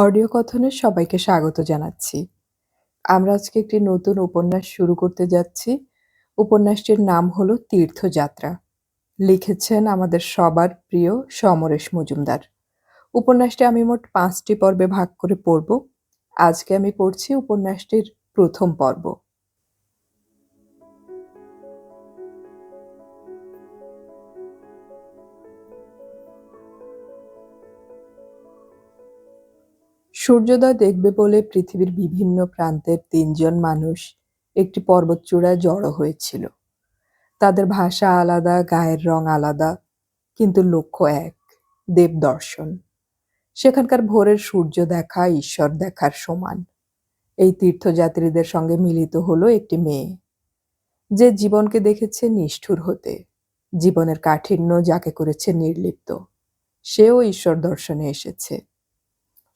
Audio কথনে সবাইকে স্বাগত জানাচ্ছি। আমরা আজকে একটি নতুন উপন্যাস শুরু করতে যাচ্ছি। উপন্যাসটির নাম হলো তীর্থযাত্রা। লিখেছেন আমাদের সবার প্রিয় সমরেশ মজুমদার। উপন্যাসটি আমি মোট ৫টি পর্বে ভাগ করে পড়ব। আজকে আমি পড়ছি উপন্যাসটির প্রথম পর্ব। সূর্যোদয় দেখবে বলে পৃথিবীর বিভিন্ন প্রান্তের ৩ জন মানুষ একটি পর্বতচূড়ায় জড়ো হয়েছিল। তাদের ভাষা আলাদা, গায়ের রং আলাদা, কিন্তু লক্ষ্য এক, দেবদর্শন। সেখানকার ভোরের সূর্য দেখা ঈশ্বর দেখার সমান। এই তীর্থযাত্রীদের সঙ্গে মিলিত হলো একটি মেয়ে, যে জীবনকে দেখেছে নিষ্ঠুর হতে, জীবনের কাঠিন্য যাকে করেছে নির্লিপ্ত। সেও ঈশ্বর দর্শনে এসেছে।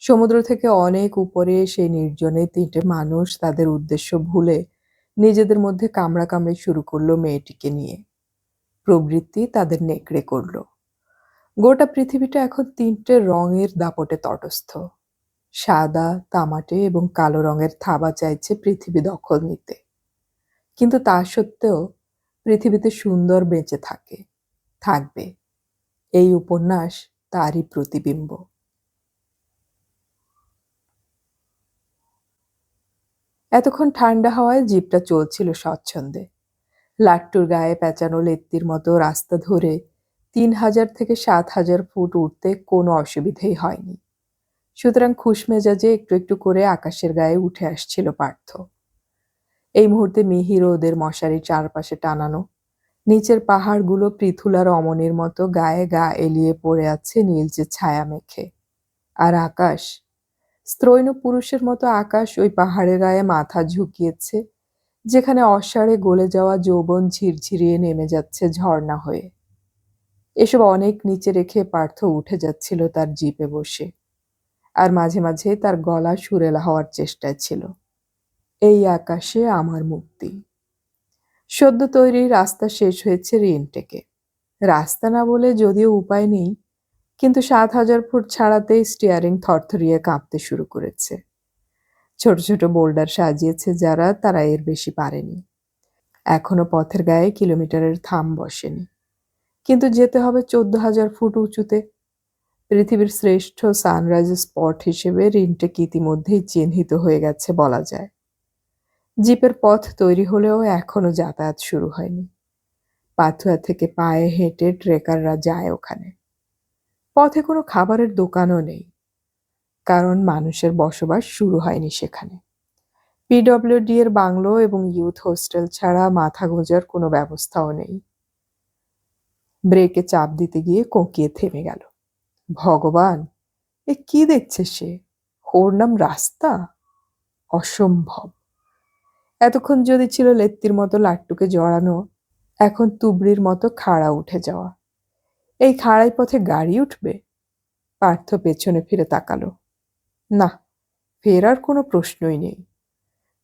সমুদ্র থেকে অনেক উপরে সেই নির্জনে ৩টে মানুষ তাদের উদ্দেশ্য ভুলে নিজেদের মধ্যে কামড়াকামড়ি শুরু করলো মেয়েটিকে নিয়ে। প্রবৃত্তি তাদের নেকড়ে করল। গোটা পৃথিবীটা এখন ৩টে রঙের দাপটে তটস্থ। সাদা, তামাটে এবং কালো রঙের থাবা চাইছে পৃথিবী দখল নিতে। কিন্তু তা সত্ত্বেও পৃথিবীতে সুন্দর বেঁচে থাকবে। এই উপন্যাস তারই প্রতিবিম্ব। এতক্ষণ ঠান্ডা হাওয়ায় জিপটা চলছিল স্বচ্ছন্দে। লাট্টুর গায়ে পেঁচানো লেত্তির মতো রাস্তা ধরে ৩,০০০ থেকে ৭,০০০ ফুট উঠতে কোনো অসুবিধেই হয়নি। সুতরাং খুশমেজাজে একটু একটু করে আকাশের গায়ে উঠে আসছিল পার্থ। এই মুহূর্তে মিহির ওদের মশারির চারপাশে টানানো। নিচের পাহাড়গুলো পৃথুলা রমণীর মতো গায়ে গা এলিয়ে পড়ে আছে নীলচে ছায়া মেখে। আর আকাশ, স্ত্রৈণ পুরুষের মতো আকাশ ওই পাহাড়ের গায়ে মাথা ঝুঁকিয়েছে, যেখানে অসাড়ে গলে যাওয়া যৌবন ঝিরঝিরিয়ে নেমে যাচ্ছে ঝর্ণা হয়ে। এসব অনেক নিচে রেখে পার্থ উঠে যাচ্ছিল তার জিপে বসে, আর মাঝে মাঝে তার গলা সুরেলা হওয়ার চেষ্টায় ছিল। এই আকাশে আমার মুক্তি। সদ্য তৈরি রাস্তা শেষ হয়েছে রিনটেকে। রাস্তা না বলে যদিও উপায় নেই, কিন্তু ৭,০০০ ফুট ছাড়াতেই স্টিয়ারিং থরথরিয়ে কাঁপতে শুরু করেছে। ছোট ছোট বোল্ডার সাজিয়েছে যারা, তারা এর বেশি পারেনি। এখনো পথের গায়ে কিলোমিটারের থাম বসেনি, কিন্তু যেতে হবে ১৪,০০০ ফুট উঁচুতে। পৃথিবীর শ্রেষ্ঠ সানরাইজ স্পট হিসেবে রিনটেক ইতিমধ্যেই চিহ্নিত হয়ে গেছে বলা যায়। জিপের পথ তৈরি হলেও এখনো যাতায়াত শুরু হয়নি। পাথুয়া থেকে পায়ে হেঁটে ট্রেকাররা যায় ওখানে। পথে কোনো খাবারের দোকানও নেই, কারণ মানুষের বসবাস শুরু হয়নি সেখানে। পিডব্লিউডি এর বাংলো এবং ইউথ হোস্টেল ছাড়া মাথা গোঁজার কোনো ব্যবস্থাও নেই। ব্রেকে চাপ দিতে গিয়ে কোঁকিয়ে থেমে গেল। ভগবান, এ কি দেখছে সে? ওর নাম রাস্তা? অসম্ভব। এতক্ষণ যদি ছিল লেত্তির মতো লাট্টুকে জড়ানো, এখন তুবড়ির মতো খাড়া উঠে যাওয়া। এই খাড়াই পথে গাড়ি উঠবে? পার্থ পেছনে ফিরে তাকালো। না, ফেরার কোনো প্রশ্নই নেই।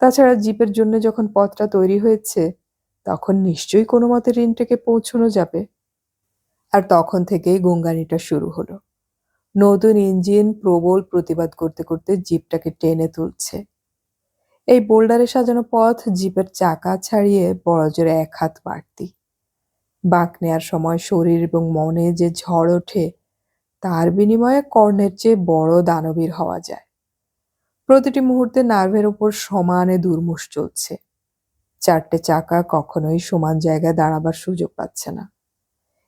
তাছাড়া জিপের জন্য যখন পথটা তৈরি হয়েছে, তখন নিশ্চয়ই কোনো মতে রিনটেকে পৌঁছানো যাবে। আর তখন থেকেই গঙ্গানিটা শুরু হলো। নতুন ইঞ্জিন প্রবল প্রতিবাদ করতে করতে জিপটাকে টেনে তুলছে। এই বোল্ডারে সাজানো পথ জিপের চাকা ছাড়িয়ে বড়জোরে ১ হাত বাড়তি। বাঁক নেয়ার সময় শরীর এবং মনে যে ঝড় ওঠে, তার বিনিময়ে কর্ণের চেয়ে বড় দানবীর হওয়া যায়। প্রতিটি মুহূর্তে নার্ভের ওপর সমানে দুর্মুষ চলছে। ৪টে চাকা কখনোই সমান জায়গায় দাঁড়াবার সুযোগ পাচ্ছে না।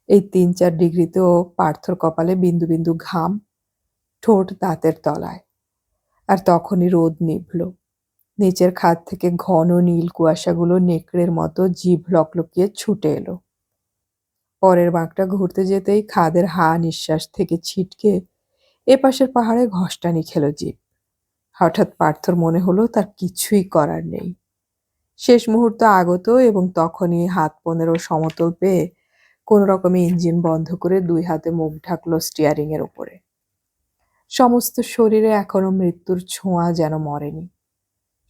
এই ৩-৪ ডিগ্রিতেও পার্থর কপালে বিন্দু বিন্দু ঘাম, ঠোঁট দাঁতের তলায়। আর তখনই রোদ নিভল। নিচের খাদ থেকে ঘন নীল কুয়াশাগুলো নেকড়ের মতো জিভ লকলকিয়ে ছুটে এলো। পরের বাঁকটা ঘুরতে যেতেই খাদের হা নিঃশ্বাস থেকে ছিটকে এপাশের পাহাড়ে ঘষ্টানি খেল জিভ। হঠাৎ পার্থর মনে হলো তার কিছুই করার নেই। শেষ মুহূর্ত আগত এবং তখনই হাত ১৫ সমতল পেয়ে কোনো রকমে ইঞ্জিন বন্ধ করে ২ হাতে মুখ ঢাকলো স্টিয়ারিং এর ওপরে। সমস্ত শরীরে এখনো মৃত্যুর ছোঁয়া যেন মরেনি।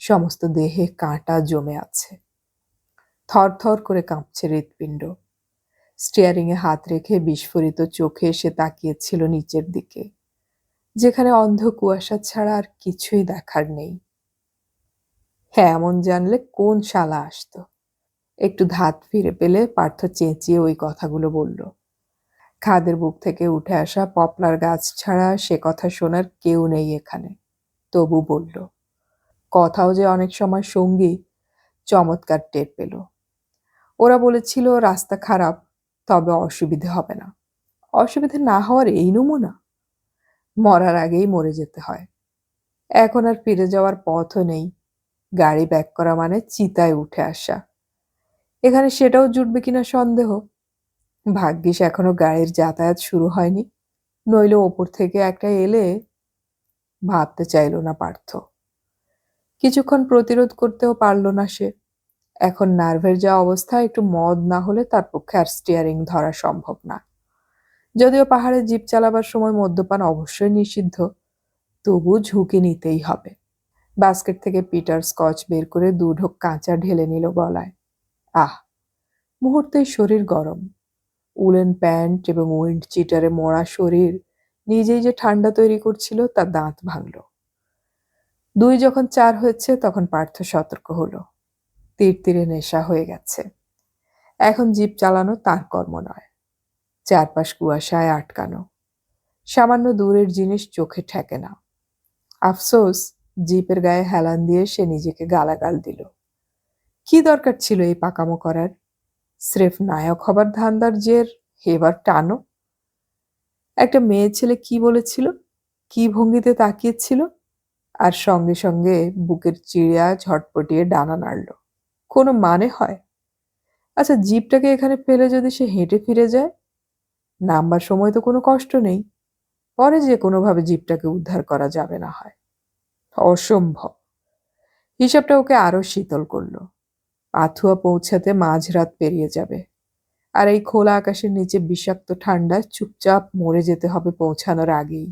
সমস্ত দেহে কাঁটা জমে আছে। থরথর করে কাঁপছে হৃৎপিণ্ড। স্টিয়ারিংয়ে হাত রেখে বিস্ফোরিত চোখে সে তাকিয়েছিল নিচের দিকে। যেখানে অন্ধ কুয়াশা ছাড়া আর কিছুই দেখার নেই। হ্যাঁ, এমন জানলে কোন শালা আসতো? একটু ধাত ফিরে পেলে পার্থ চেঁচিয়ে ওই কথাগুলো বলল। খাদের বুক থেকে উঠে আসা পপলার গাছ ছাড়া সে কথা শোনার কেউ নেই এখানে। তবু বলল, কথাও যে অনেক সময় সঙ্গী চমৎকার টের পেল। ওরা বলেছিল রাস্তা খারাপ, তবে অসুবিধে হবে না। অসুবিধে না হওয়ার এই নমুনা? মরার আগেই মরে যেতে হয়। এখন আর ফিরে যাওয়ার পথও নেই। গাড়ি ব্যাক করা মানে চিতায় উঠে আসা। এখানে সেটাও জুটবে কিনা সন্দেহ। ভাগ্যিস এখনো গাড়ির যাতায়াত শুরু হয়নি, নইলে ওপর থেকে একটা এলে। ভাবতে চাইল না পার্থ। কিছুক্ষণ প্রতিরোধ করতেও পারল না সে। এখন নার্ভের যা অবস্থা, একটু মদ না হলে তার পক্ষে আর স্টিয়ারিং ধরা সম্ভব না। যদিও পাহাড়ে জিপ চালাবার সময় মদ্যপান অবশ্যই নিষিদ্ধ, তবু ঝুঁকি নিতেই হবে। বাস্কেট থেকে পিটার স্কচ বের করে 2 ঢোক কাঁচা ঢেলে নিল গলায়। আহ! মুহূর্তেই শরীর গরম। উলেন প্যান্ট এবং উইন্ড চিটারে মোড়া শরীর নিজেই যে ঠান্ডা তৈরি করছিল তা দাঁত ভাঙল। 2 যখন 4 হয়েছে তখন পার্থ সতর্ক হলো। তীরে নেশা হয়ে গেছে। এখন জিপ চালানো তার কর্ম নয়। চারপাশ কুয়াশায় আটকানো। সামান্য দূরের জিনিস চোখে ঠেকে না। আফসোস, জিপের গায়ে হেলান দিয়ে সে নিজেকে গালাগাল দিল। কি দরকার ছিল এই পাকামো করার? স্রেফ নায়ক হবার ধান্দার জের এবার টানো। একটা মেয়ে ছেলে কি বলেছিল, কি ভঙ্গিতে তাকিয়েছিল, আর সঙ্গে সঙ্গে বুকের চিড়িয়া ঝটপটিয়ে ডানা নাড়ল। কোনো মানে হয়? আচ্ছা, জিপটাকে এখানে ফেলে যদি সে হেঁটে ফিরে যায়? নামবার সময় তো কোনো কষ্ট নেই। পরে যে কোনোভাবে জিপটাকে উদ্ধার করা যাবে না হয়। অসম্ভব। হিসাবটা ওকে আরো শীতল করল। পাথুয়া পৌঁছাতে মাঝরাত পেরিয়ে যাবে। আর এই খোলা আকাশের নিচে বিষাক্ত ঠান্ডায় চুপচাপ মরে যেতে হবে পৌঁছানোর আগেই।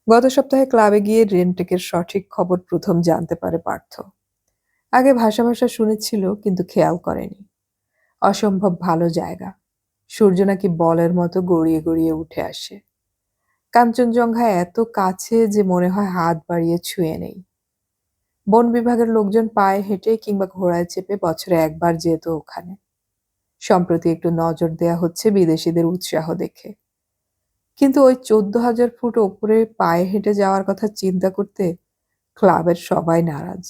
গত সপ্তাহে ক্লাবে গিয়ে রেন্টেকের সঠিক খবর প্রথম জানতে পারে পার্থ। আগে ভাষা ভাষা শুনেছিল, কিন্তু খেয়াল করেনি। অসম্ভব ভালো জায়গা। সূর্য নাকি বলের মতো গড়িয়ে গড়িয়ে উঠে আসে। কাঞ্চনজঙ্ঘা এত কাছে যে মনে হয় হাত বাড়িয়ে ছুঁয়ে নেই। বন বিভাগের লোকজন পায়ে হেঁটে কিংবা ঘোড়ায় চেপে বছরে একবার যেত ওখানে। সম্প্রতি একটু নজর দেয়া হচ্ছে বিদেশিদের উৎসাহ দেখে। কিন্তু ওই 14,000 ফুট ওপরে পায়ে হেঁটে যাওয়ার কথা চিন্তা করতে ক্লাবের সবাই নারাজ।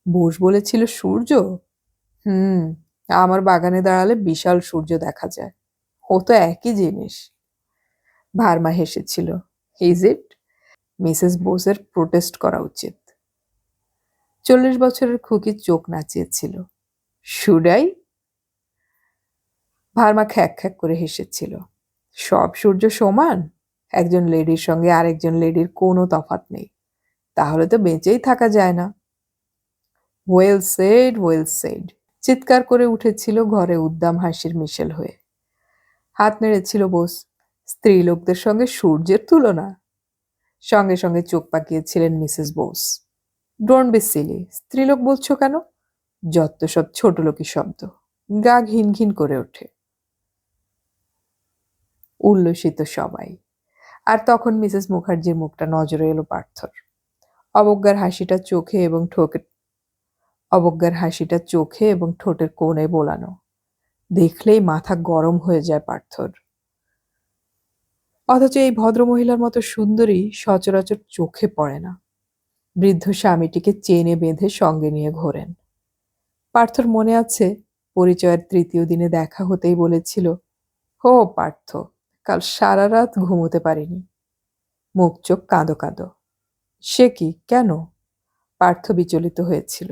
বোস বলেছিল সূর্য? হুম, আমার বাগানে দাঁড়ালে বিশাল সূর্য দেখা যায়। ও তো একই জিনিস। ভার্মা হেসেছিল। Is it? মিসেস বোসের প্রোটেস্ট করা উচিত। 40 বছরের খুকি চোখ নাচিয়েছিল। শুডাই? ভার্মা খ্যাক খ্যাক করে হেসেছিল। সব সূর্য সমান? একজন লেডির সঙ্গে আরেকজন লেডির কোনো তফাৎ নেই। তাহলে তো বেঁচেই থাকা যায় না। Well said, well said. চিৎকার করে উঠেছিল ঘরে উদ্দাম হাসির মিশেল হয়ে। হাত নেড়েছিল বোস। স্ত্রীলোকদের সঙ্গে সূর্যের তুলনা? সঙ্গে সঙ্গে চোখ পাকিয়েছিলেন Mrs Bose. Don't be silly. স্ত্রীলোক বলছো কেন? যত সব ছোট লোকি শব্দ। গা ঘিন ঘিন করে ওঠে। উল্লসিত সবাই। আর তখন মিসেস মুখার্জির মুখটা নজরে এলো পার্থর। অবজ্ঞার হাসিটা চোখে এবং ঠোঁটের কোণে বোলানো। দেখলেই মাথা গরম হয়ে যায় পার্থর। অথচ এই ভদ্রমহিলার মতো সুন্দরী সচরাচর চোখে পড়ে না। বৃদ্ধ স্বামীটিকে চেনে বেঁধে সঙ্গে নিয়ে ঘোরেন। পার্থর মনে আছে, পরিচয়ের 3য় দিনে দেখা হতেই বলেছিল, হো পার্থ, কাল সারা রাত ঘুমোতে পারিনি। মুখ চোখ কাঁদো কাঁদো। সে কি, কেন? পার্থ বিচলিত হয়েছিল।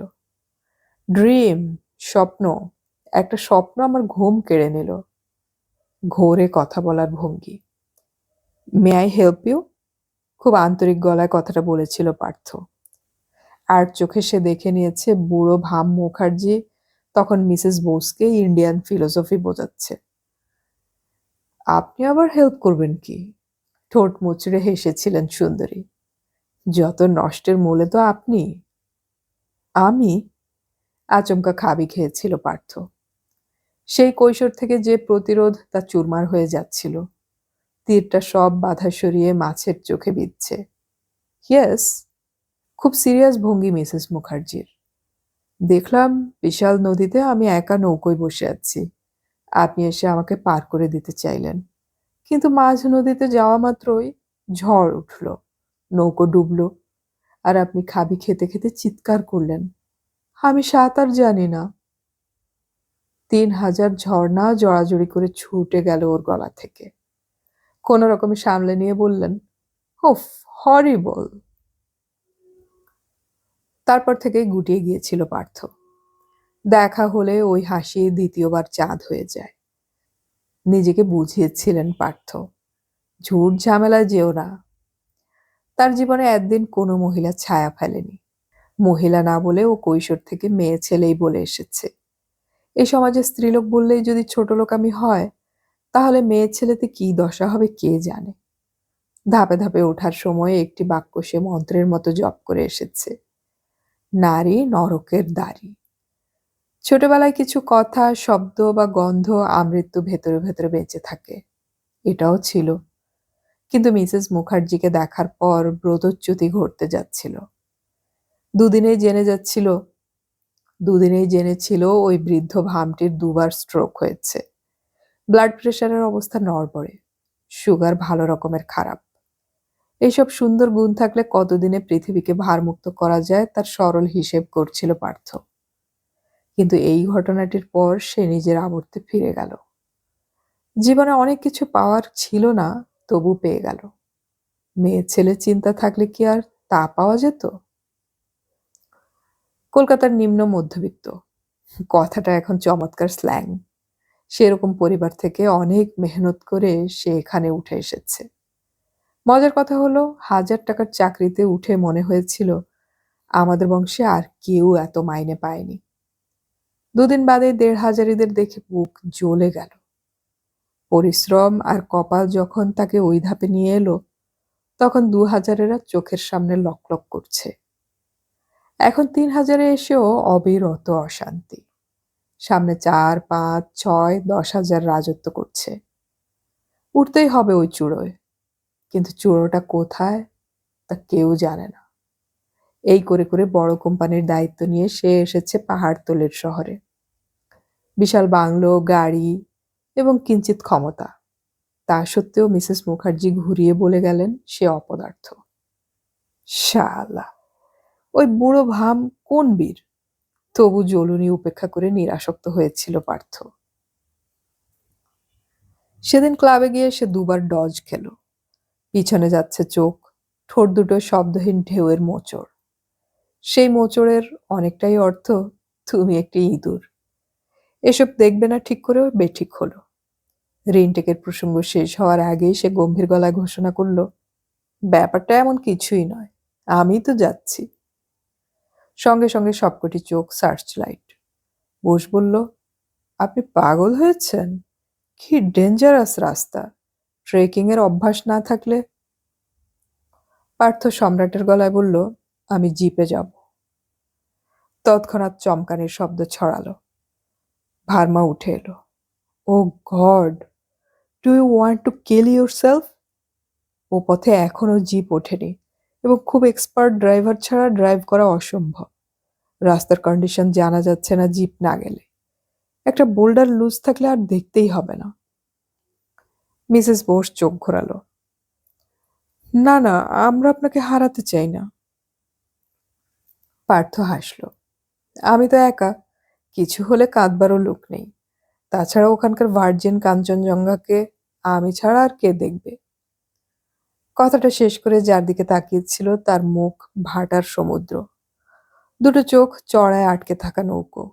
ড্রিম, স্বপ্ন। একটা স্বপ্ন আমার ঘুম কেড়ে নিল। ঘোরে কথা বলার ভঙ্গি। May I help you? খুব আন্তরিক গলায় কথাটা বলেছিল পার্থ। আর চোখে সে দেখে নিয়েছে বুড়ো ভাম মুখার্জি তখন মিসেস বোসকে ইন্ডিয়ান ফিলোসফি বোঝাচ্ছে। আপনি আবার হেল্প করবেন কি? ঠোঁট মুচড়ে হেসেছিলেন সুন্দরী। যত নষ্টের মূলে তো আপনি। আমি? আচমকা খাবি খেয়েছিল পার্থ। সেই কৈশোর থেকে যে প্রতিরোধ তা চুরমার হয়ে যাচ্ছিল। তীরটা সব বাধা সরিয়ে মাছের চোখে বিঁধছে। ইয়েস। খুব সিরিয়াস ভঙ্গি মিসেস মুখার্জির। দেখলাম বিশাল নদীতে আমি একা নৌকোয় বসে আছি। আপনি এসে আমাকে পার করে দিতে চাইলেন, কিন্তু মাঝ নদীতে যাওয়া মাত্রই ঝড় উঠল, নৌকো ডুবলো, আর আপনি খাবি খেতে খেতে চিৎকার করলেন, আমি সাঁতার জানি না। ৩,০০০ ঝর্ণা জড়াজড়ি করে ছুটে গেল ওর গলা থেকে। কোনো রকমে সামলে নিয়ে বললেন, উফ, হরিবল। তারপর থেকেই গুটিয়ে গিয়েছিল পার্থ। দেখা হলে ওই হাসি দ্বিতীয়বার চাঁদ হয়ে যায়। নিজেকে বুঝিয়েছিলেন পার্থ, ঝুট ঝামেলায় যেও না। তার জীবনে একদিন কোনো মহিলা ছায়া ফেলেনি। মহিলা না বলে ও কৈশোর থেকে মেয়ে ছেলেই বলে এসেছে। এই সমাজে স্ত্রীলোক বললেই যদি ছোটলোকামি হয়, তাহলে মেয়ে ছেলেতে কি দশা হবে কে জানে। ধাপে ধাপে ওঠার সময় একটি বাক্য সে মন্ত্রের মতো জপ করে এসেছে, নারী নরকের দ্বারী। ছোটবেলায় কিছু কথা, শব্দ বা গন্ধ আমৃত্যু ভেতরে ভেতরে বেঁচে থাকে, এটাও ছিল। কিন্তু মিসেস মুখার্জিকে দেখার পর ব্রতচ্যুতি ঘটতে যাচ্ছিল। দুদিনেই জেনেছিল ওই বৃদ্ধ ভামটির ২ বার স্ট্রোক হয়েছে। ব্লাড প্রেশারের অবস্থা নড়বড়ে, সুগার ভালো রকমের খারাপ। এইসব সুন্দর গুণ থাকলে কতদিনে পৃথিবীকে ভারমুক্ত করা যায় তার সরল হিসেব করছিল পার্থ। কিন্তু এই ঘটনাটির পর সে নিজের আবর্তে ফিরে গেল। জীবনে অনেক কিছু পাওয়ার ছিল না, তবু পেয়ে গেল। মেয়ে ছেলে চিন্তা থাকলে কি আর তা পাওয়া যেত? কলকাতার নিম্ন মধ্যবিত্ত কথাটা এখন চমৎকার স্ল্যাং। সেরকম পরিবার থেকে অনেক মেহনত করে সে এখানে উঠে এসেছে। মজার কথা হলো, ১,০০০ টাকার চাকরিতে উঠে মনে হয়েছিল আমাদের বংশে আর কেউ এত মাইনে পায়নি। ২ দিন বাদে ১,৫০০দের দেখে বুক জ্বলে গেল। পরিশ্রম আর কপাল যখন তাকে ওই ধাপে নিয়ে এলো, তখন ২,০০০-এরা চোখের সামনে লকলক করছে। এখন ৩,০০০-এ এসেও অবিরত অশান্তি। সামনে ৪, ৫, ৬, ১০,০০০ রাজত্ব করছে। উঠতেই হবে ওই চূড়োয়, কিন্তু চূড়োটা কোথায় তা কেউ জানে না। এই করে করে বড় কোম্পানির দায়িত্ব নিয়ে সে এসেছে পাহাড়তলের শহরে। বিশাল বাংলো, গাড়ি এবং কিঞ্চিৎ ক্ষমতা। তা সত্ত্বেও মিসেস মুখার্জি ঘুরিয়ে বলে গেলেন সে অপদার্থ। শালা, ওই বুড়ো ভাম কোন বীর! তবু জ্বলুনি উপেক্ষা করে নিরাসক্ত হয়েছিল পার্থ। সেদিন ক্লাবে গিয়ে সে ২ বার ডজ খেল। পিছনে যাচ্ছে চোখ, ঠোঁট দুটো শব্দহীন ঢেউয়ের মোচড়। সেই মোচড়ের অনেকটাই অর্থ, তুমি একটি ইঁদুর। এসব দেখবে না ঠিক করেও বেঠিক হলো। রিনটেকের প্রসঙ্গ শেষ হওয়ার আগেই সে গম্ভীর গলায় ঘোষণা করল, ব্যাপারটা এমন কিছুই নয়, আমি তো যাচ্ছি। সঙ্গে সঙ্গে সবকটি চোখ সার্চ লাইট। বোস বলল, আপনি পাগল হয়েছেন? কি ডেঞ্জারাস রাস্তা, ট্রেকিং এর অভ্যাস না থাকলে। পার্থ সম্রাটের গলায় বলল, আমি জিপে যাব। তৎক্ষণাৎ চমকানির শব্দ ছড়ালো। ভার্মা উঠে এলো। Oh God, do you want to kill yourself? ও পথে এখনো জিপ ওঠেনি এবং খুব এক্সপার্ট ড্রাইভার ছাড়া ড্রাইভ করা অসম্ভব। রাস্তার কন্ডিশন জানা যাচ্ছে না জিপ না গেলে। একটা বোল্ডার লুজ থাকলে আর দেখতেই হবে না। মিসেস বোস চোখ ঘোরালো। না না, আমরা আপনাকে হারাতে চাই না। পার্থ হাসল। আমি তো একা, কিছু হলে কাঁদবারও লোক নেই। তাছাড়া ওখানকার ভার্জিন কাঞ্চনজঙ্ঘাকে আমি ছাড়া আর কে দেখবে? কথাটা শেষ করে যার দিকে তাকিয়েছিল তার মুখ ভাটার সমুদ্র, দুটো চোখ চড়ায় আটকে থাকা নৌকো।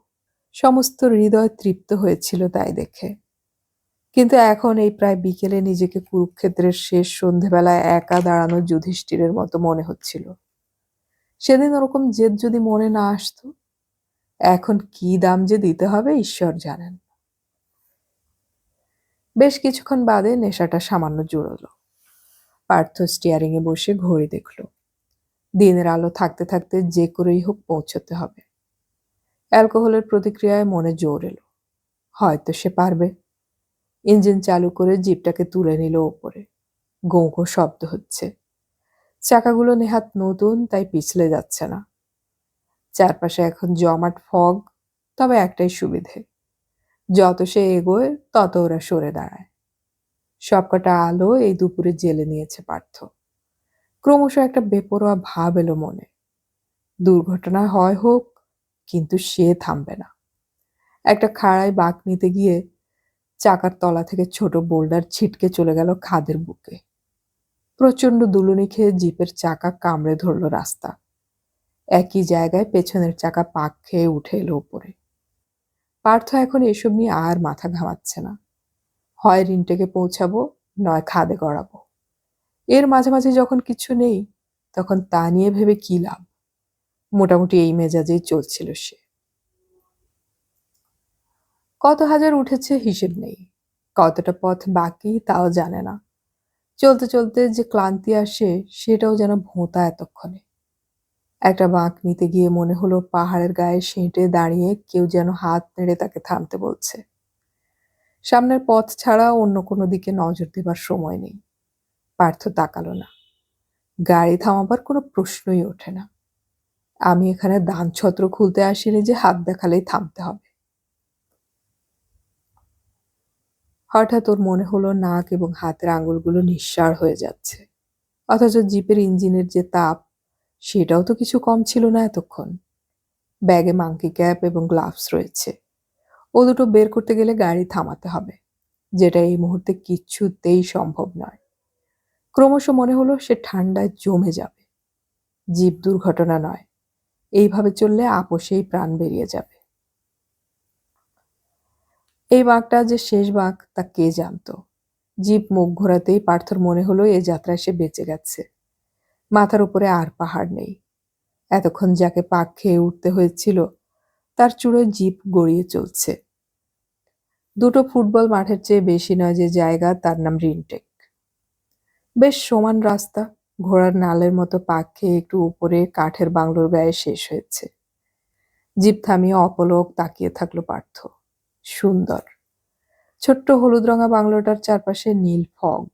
সমস্ত হৃদয় তৃপ্ত হয়েছিল তাই দেখে। কিন্তু এখন এই প্রায় বিকেলে নিজেকে কুরুক্ষেত্রের শেষ সন্ধেবেলায় একা দাঁড়ানো যুধিষ্ঠিরের মতো মনে হচ্ছিল। সেদিন ওরকম জেদ যদি মনে না আসতো, এখন কি দাম যে দিতে হবে ঈশ্বর জানেন। বেশ কিছুক্ষণ বাদে নেশাটা সামান্য জুড়ল। পার্থ স্টিয়ারিংয়ে বসে ঘড়ি দেখল। দিনের আলো থাকতে থাকতে যে করেই হোক পৌঁছতে হবে। অ্যালকোহলের প্রতিক্রিয়ায় মনে জোর এলো, হয়তো সে পারবে। ইঞ্জিন চালু করে জিপটাকে তুলে নিল ওপরে। গোঁ গোঁ শব্দ হচ্ছে। চাকাগুলো নেহাত নতুন, তাই পিছলে যাচ্ছে না। চারপাশে এখন জমাট ফগ, তবে একটাই সুবিধে, যত সে এগোয় তত ওরা সরে দাঁড়ায়। সবকটা আলো এই দুপুরে জ্বেলে নিয়েছে পার্থ। ক্রমশ একটা বেপরোয়া ভাব এলো মনে। দুর্ঘটনা হয় হোক, কিন্তু সে থামবে না। একটা খাড়ায় বাঁক নিতে গিয়ে চাকার তলা থেকে ছোট বোল্ডার ছিটকে চলে গেল খাদের বুকে। প্রচন্ড দুলুনি খেয়ে জিপের চাকা কামড়ে ধরল রাস্তা। একই জায়গায় পেছনের চাকা পাক খেয়ে উঠে এলো উপরে। পার্থ এখন এসব নিয়ে আর মাথা ঘামাচ্ছে না। হয় রিনটেকে পৌঁছাবো, নয় খাদে গড়াবো। এর মাঝামাঝি যখন কিছু নেই, তখন তা নিয়ে ভেবে কি লাভ। মোটামুটি এই মেজাজেই চলছিল সে। কত হাজার উঠেছে হিসেব নেই, কতটা পথ বাকি তাও জানে না। চলতে চলতে যে ক্লান্তি আসে, সেটাও যেন ভোঁতা এতক্ষণে। একটা বাঁক নিতে গিয়ে মনে হলো পাহাড়ের গায়ে সেঁটে দাঁড়িয়ে কেউ যেন হাত নেড়ে তাকে থামতে বলছে। সামনের পথ ছাড়া অন্য কোনো দিকে নজর দেবার সময় নেই। পার্থ তাকালো না। গাড়ি থামাবার কোনো প্রশ্নই ওঠে না। আমি এখানে দান ছত্র খুলতে আসিনি যে হাত দেখালেই থামতে হবে। হঠাৎ ওর মনে হলো নাক এবং হাতের আঙুলগুলো নিঃসাড় হয়ে যাচ্ছে। অথচ জিপের ইঞ্জিনের যে তাপ, সেটাও তো কিছু কম ছিল না এতক্ষণ। ব্যাগে মাংকি ক্যাপ এবং গ্লাভস রয়েছে। ও দুটো বের করতে গেলে গাড়ি থামাতে হবে, যেটা এই মুহূর্তে কিচ্ছুতেই সম্ভব নয়। ক্রমশ মনে হলো সে ঠান্ডায় জমে যাবে। জিপ দুর্ঘটনা নয়, এইভাবে চললে আপোষেই প্রাণ বেরিয়ে যাবে। এই বাঁকটা যে শেষ বাঁক তা কে জানতো। জিপ মুখ ঘোরাতেই পার্থর মনে হলো এ যাত্রায় সে বেঁচে গেছে। মাথার উপরে আর পাহাড় নেই। এতক্ষণ যাকে পাক খেয়ে উঠতে হয়েছিল, তার চূড়োয় জিপ গড়িয়ে চলছে। দুটো ফুটবল মাঠের চেয়ে বেশি নয় যে জায়গা, তার নাম রিনটেক। বেশ সমান রাস্তা, ঘোড়ার নালের মতো পাক খেয়ে একটু উপরে কাঠের বাংলোর গায়ে শেষ হয়েছে। জিপ থামিয়ে অপলক তাকিয়ে থাকলো পার্থ। সুন্দর ছোট্ট হলুদ রঙা বাংলোটার চারপাশে নীল ফগ।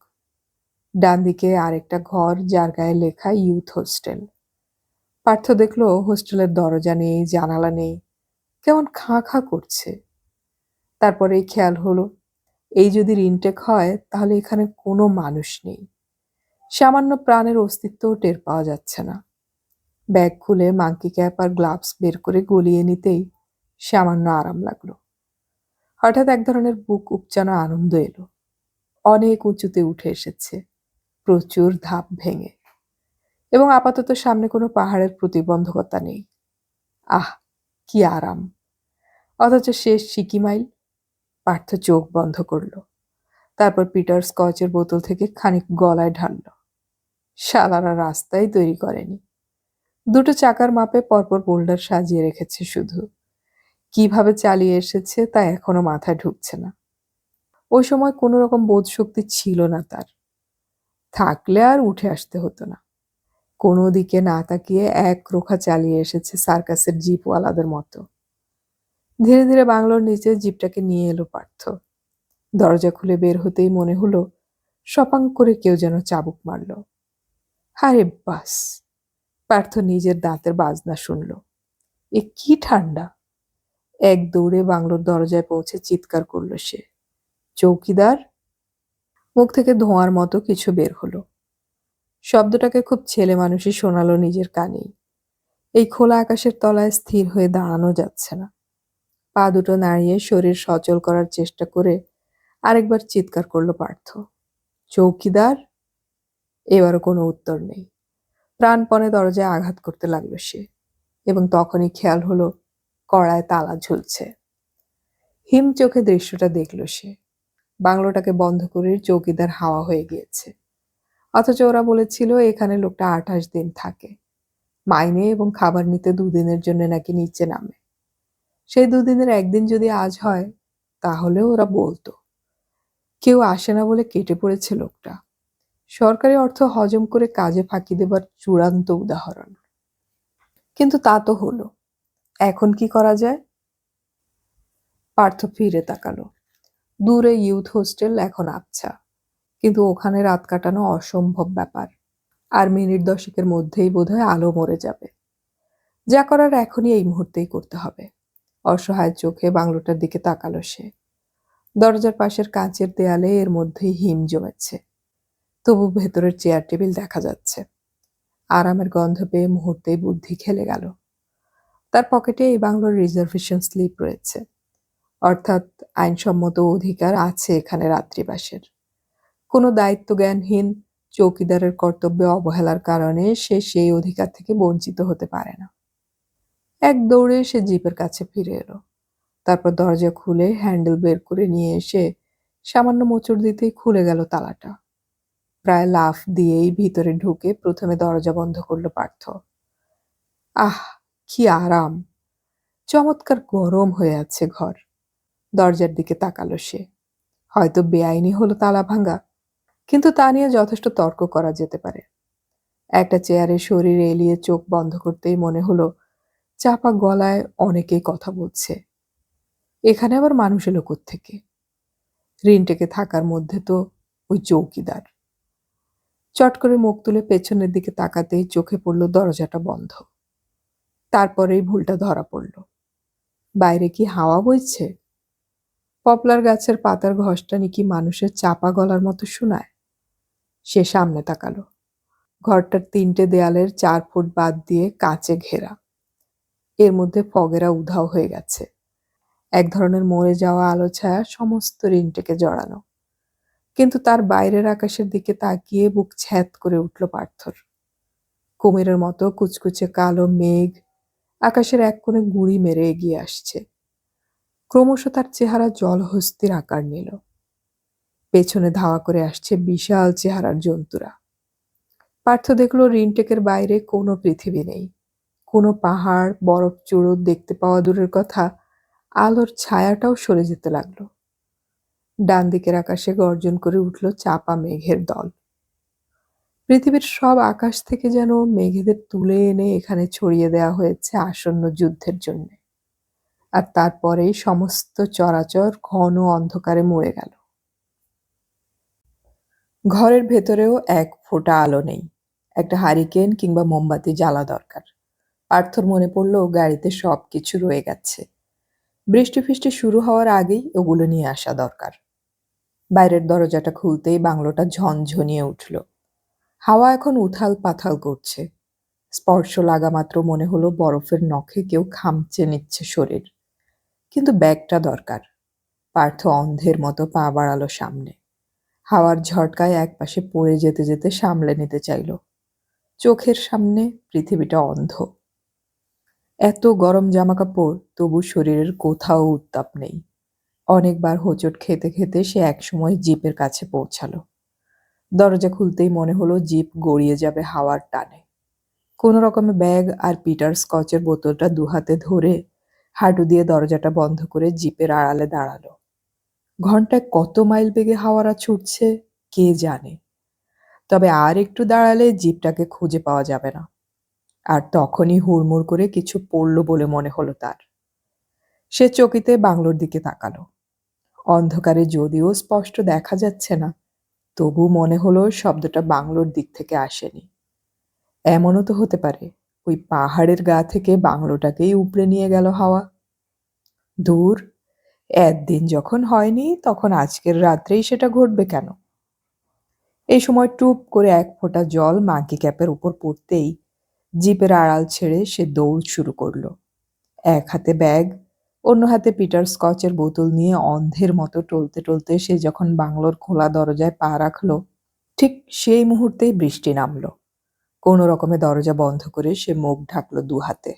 ডান দিকে আরেকটা ঘর, যার গায়ে লেখা ইউথ হোস্টেল। পার্থ দেখলো হোস্টেলের দরজা নেই, জানালা নেই, কেমন খাঁ খাঁ করছে। তারপরেই খেয়াল হলো, এই যদি রিনটেক হয় তাহলে এখানে কোনো মানুষ নেই। সামান্য প্রাণের অস্তিত্বও টের পাওয়া যাচ্ছে না। ব্যাগ খুলে মাংকি ক্যাপ আর গ্লাভস বের করে গলিয়ে নিতেই সামান্য আরাম লাগলো। হঠাৎ এক ধরনের বুক উপচানো আনন্দ এলো। অনেক উঁচুতে উঠে এসেছে, প্রচুর ধাপ ভেঙে, এবং আপাতত সামনে কোনো পাহাড়ের প্রতিবন্ধকতা নেই। আহ, কি আরাম! অথচ শেষ সিকি মাইল। পার্থ চোখ বন্ধ করলো। তারপর পিটার স্কচের বোতল থেকে খানিক গলায় ঢালল। শালারা রাস্তাই তৈরি করেনি। দুটো চাকার মাপে পরপর বোল্ডার সাজিয়ে রেখেছে শুধু। কিভাবে চালিয়ে এসেছে তা এখনো মাথায় ঢুকছে না। ওই সময় কোনো রকম বোধ শক্তি ছিল না তার। থাকলে আর উঠে আসতে হতো না। কোনো দিকে না তাকিয়ে এক রোখা চালিয়ে এসেছে সার্কাসের জিপওয়ালাদের মতো। ধীরে ধীরে বাংলোর নিচে জিপটাকে নিয়ে এলো পার্থ। দরজা খুলে বের হতেই মনে হলো সপাং করে কেউ যেন চাবুক মারল। আরে বাস! পার্থ নিজের দাঁতের বাজনা শুনল। এ কি ঠান্ডা! এক দৌড়ে বাংলোর দরজায় পৌঁছে চিৎকার করল সে, চৌকিদার! মুখ থেকে ধোঁয়ার মতো কিছু বের হলো। শব্দটাকে খুব ছেলে মানুষই শোনালো নিজের কানেই। এই খোলা আকাশের তলায় স্থির হয়ে দাঁড়ানো যাচ্ছে না। পা দুটো নাড়িয়ে শরীর সচল করার চেষ্টা করে আরেকবার চিৎকার করলো পার্থ, চৌকিদার! এবারও কোনো উত্তর নেই। প্রাণপণে দরজায় আঘাত করতে লাগলো সে, এবং তখনই খেয়াল হলো কড়ায় তালা ঝুলছে। হিম চোখে দৃশ্যটা দেখল সে। বাংলোটাকে বন্ধ করে চৌকিদার হাওয়া হয়ে গিয়েছে। অথচ ওরা বলেছিল এখানে লোকটা 28 দিন থাকে। মাইনে এবং খাবার নিতে 2 দিনের জন্য নাকি নিচে নামে। সেই 2 দিনের একদিন যদি আজ হয়, তাহলে ওরা বলতো। কেউ আসে না বলে কেটে পড়েছে লোকটা। সরকারি অর্থ হজম করে কাজে ফাঁকি দেবার চূড়ান্ত উদাহরণ। কিন্তু তা তো হলো, এখন কি করা যায়? পার্থ ফিরে তাকালো। দূরে ইউথ হোস্টেল এখন আবছা। কিন্তু ওখানে রাত কাটানো অসম্ভব ব্যাপার। আর মিনিট 10 মধ্যেই বোধহয় আলো মরে যাবে। যা করার এখনই এই মুহূর্তেই করতে হবে। অসহায় চোখে বাংলোটার দিকে তাকালো সে। দরজার পাশের কাঁচের দেয়ালে এর মধ্যেই হিম জমেছে। তবু ভেতরের চেয়ার টেবিল দেখা যাচ্ছে। আরামের গন্ধ পেয়ে মুহূর্তেই বুদ্ধি খেলে গেল। তার পকেটে এই বাংলোর রিজার্ভেশন স্লিপ রয়েছে, অর্থাৎ আইনসম্মত অধিকার আছে এখানে রাত্রিবাসের। কোনো দায়িত্বজ্ঞানহীন চৌকিদারের কর্তব্যে অবহেলার কারণে সে সেই অধিকার থেকে বঞ্চিত হতে পারে না। এক দৌড়ে সে জিপের কাছে ফিরে এলো। তারপর দরজা খুলে হ্যান্ডেল বের করে নিয়ে এসে সামান্য মোচড় দিতেই খুলে গেল তালাটা। প্রায় লাফ দিয়েই ভিতরে ঢুকে প্রথমে দরজা বন্ধ করলো পার্থ। আহ, কি আরাম! চমৎকার গরম হয়ে আছে ঘর। দরজার দিকে তাকালো সে। হয়তো বেআইনি হলো তালা ভাঙা, কিন্তু তা নিয়ে যথেষ্ট তর্ক করা যেতে পারে। একটা চেয়ারে শরীর এলিয়ে চোখ বন্ধ করতেই মনে হলো চাপা গলায় অনেকেই কথা বলছে। এখানে আবার মানুষ এলো কোত্থেকে? রিনটেকে থাকার মধ্যে তো ওই চৌকিদার। চট করে মুখ তুলে পেছনের দিকে তাকাতেই চোখে পড়ল দরজাটা বন্ধ। তারপরেই ভুলটা ধরা পড়ল। বাইরে কি হাওয়া বইছে? পপলার গাছের পাতার ঘসটানি কি মানুষের চাপা গলার মতো শোনায়? সে সামনে তাকালো। ঘরটার 3টে দেয়ালের 4 ফুট বাদ দিয়ে কাঁচে ঘেরা। এর মধ্যে ফগেরা উধাও হয়ে গেছে। এক ধরনের মরে যাওয়া আলো ছায়া সমস্ত রিনটেকে জড়ানো। কিন্তু তার বাইরের আকাশের দিকে তাকিয়ে বুক ছ্যাঁত করে উঠল পার্থর। কুমিরের মতো কুচকুচে কালো মেঘ আকাশের এক কোণে গুঁড়ি মেরে এগিয়ে আসছে। ক্রমশ তার চেহারা জলহস্তির আকার নিল। পেছনে ধাওয়া করে আসছে বিশাল চেহারার জন্তুরা। পার্থ দেখল রিনটেকের বাইরে কোনো পৃথিবী নেই। কোনো পাহাড়, বরফ চূড়ো দেখতে পাওয়া দূরের কথা, আলোর ছায়াটাও সরে যেতে লাগলো। ডান দিকের আকাশে গর্জন করে উঠল চাপা মেঘের দল। পৃথিবীর সব আকাশ থেকে যেন মেঘেদের তুলে এনে এখানে ছড়িয়ে দেওয়া হয়েছে আসন্ন যুদ্ধের জন্য। আর তারপরেই সমস্ত চরাচর ঘন অন্ধকারে মরে গেল। ঘরের ভেতরেও এক ফোঁটা আলো নেই। একটা হারিকেন কিংবা মোমবাতি জ্বালা দরকার। পার্থর মনে পড়ল গাড়িতে সব কিছু রয়ে গেছে। বৃষ্টি ফিষ্টি শুরু হওয়ার আগেই ওগুলো নিয়ে আসা দরকার। বাইরের দরজাটা খুলতেই বাংলোটা ঝনঝনিয়ে উঠল। হাওয়া এখন উথাল পাথাল করছে। স্পর্শ লাগা মাত্র মনে হলো বরফের নখে কেউ খামচে নিচ্ছে শরীর। কিন্তু ব্যাগটা দরকার। পার্থ অন্ধের মতো পা বাড়ালো সামনে। হাওয়ার ঝটকায় একপাশে পড়ে যেতে যেতে সামলে নিতে চাইল। চোখের সামনে পৃথিবীটা অন্ধ। এত গরম জামাকাপড়, তবু শরীরের কোথাও উত্তাপ নেই। অনেকবার হোঁচট খেতে খেতে সে একসময় জিপের কাছে পৌঁছালো। দরজা খুলতেই মনে হলো জিপ গড়িয়ে যাবে হাওয়ার টানে। কোনো রকমে ব্যাগ আর পিটার স্কচের বোতলটা দুহাতে ধরে হাঁটু দিয়ে দরজাটা বন্ধ করে জিপের আড়ালে দাঁড়ালো। ঘন্টায় কত মাইল বেগে হাওয়ারা ছুটছে কে জানে। তবে আর একটু দাঁড়ালে জিপটাকে খুঁজে পাওয়া যাবে না। আর তখনই হুড়মুড় করে কিছু পড়ল বলে মনে হলো তার। সে চকিতে বাংলোর দিকে তাকালো। অন্ধকারে যদিও স্পষ্ট দেখা যাচ্ছে না, তবু মনে হলো শব্দটা বাংলোর দিক থেকে আসেনি। এমনও তো হতে পারে ওই পাহাড়ের গা থেকে বাংলোটাকেই উপড়ে নিয়ে গেল হাওয়া। দূর, একদিন যখন হয়নি তখন আজকের রাত্রেই সেটা ঘটবে কেন? এই সময় টুপ করে এক ফোঁটা জল মাঙ্কি ক্যাপের উপর পড়তেই জিপের আড়াল ছেড়ে সে দৌড় শুরু করলো। এক হাতে ব্যাগ, অন্য হাতে পিটার স্কচের বোতল নিয়ে অন্ধের মতো টলতে টলতে সে যখন বাংলোর খোলা দরজায় পা রাখলো, ঠিক সেই মুহূর্তেই বৃষ্টি নামলো। কোনো রকমে দরজা বন্ধ করে সে মুখ ঢাকলো দুহাতে।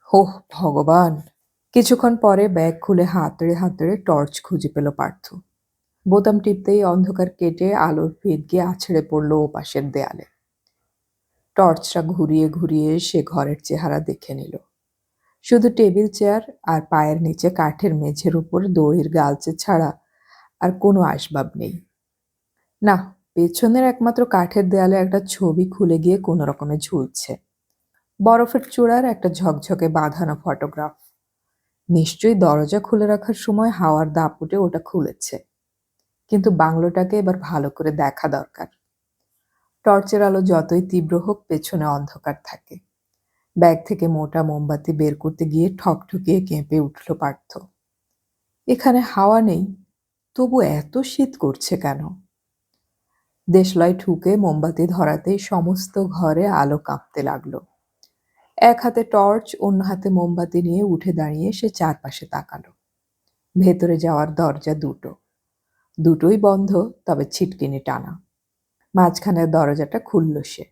ওহ ভগবান! কিছুক্ষণ পরে ব্যাগ খুলে হাতড়ে হাতড়ে টর্চ খুঁজে পেল পার্থ। বোতাম টিপতেই অন্ধকার কেটে আলোর ফিদ গিয়ে আছড়ে পড়ল ওপাশের দেয়ালে। টর্চটা ঘুরিয়ে ঘুরিয়ে সে ঘরের চেহারা দেখে নিল। শুধু টেবিল চেয়ার আর পায়ের নিচে কাঠের মেঝের উপর দড়ির গালচে ছাড়া আর কোনো আসবাব নেই। না, পেছনের একমাত্র কাঠের দেয়ালে একটা ছবি খুলে গিয়ে কোনো রকমে ঝুলছে। বরফের চূড়ার একটা ঝকঝকে বাঁধানো ফটোগ্রাফ। নিশ্চয়ই দরজা খুলে রাখার সময় হাওয়ার দাপুটে ওটা খুলেছে। কিন্তু বাংলোটাকে এবার ভালো করে দেখা দরকার। টর্চের আলো যতই তীব্র হোক পেছনে অন্ধকার থাকে। ব্যাগ থেকে মোটা মোমবাতি বের করতে গিয়ে ঠকঠকিয়ে কেঁপে উঠল পার্থ। এখানে হাওয়া নেই, তবু এত শীত করছে কেন? দেশলাই ঠুকে মোমবাতি ধরাতেই সমস্ত ঘরে আলো কাঁপতে লাগলো। এক হাতে টর্চ, অন্য হাতে মোমবাতি নিয়ে উঠে দাঁড়িয়ে সে চারপাশে তাকালো। ভেতরে যাওয়ার দরজা দুটো, দুটোই বন্ধ, তবে ছিটকিনি টানা। মাঝখানের দরজাটা খুলল সে।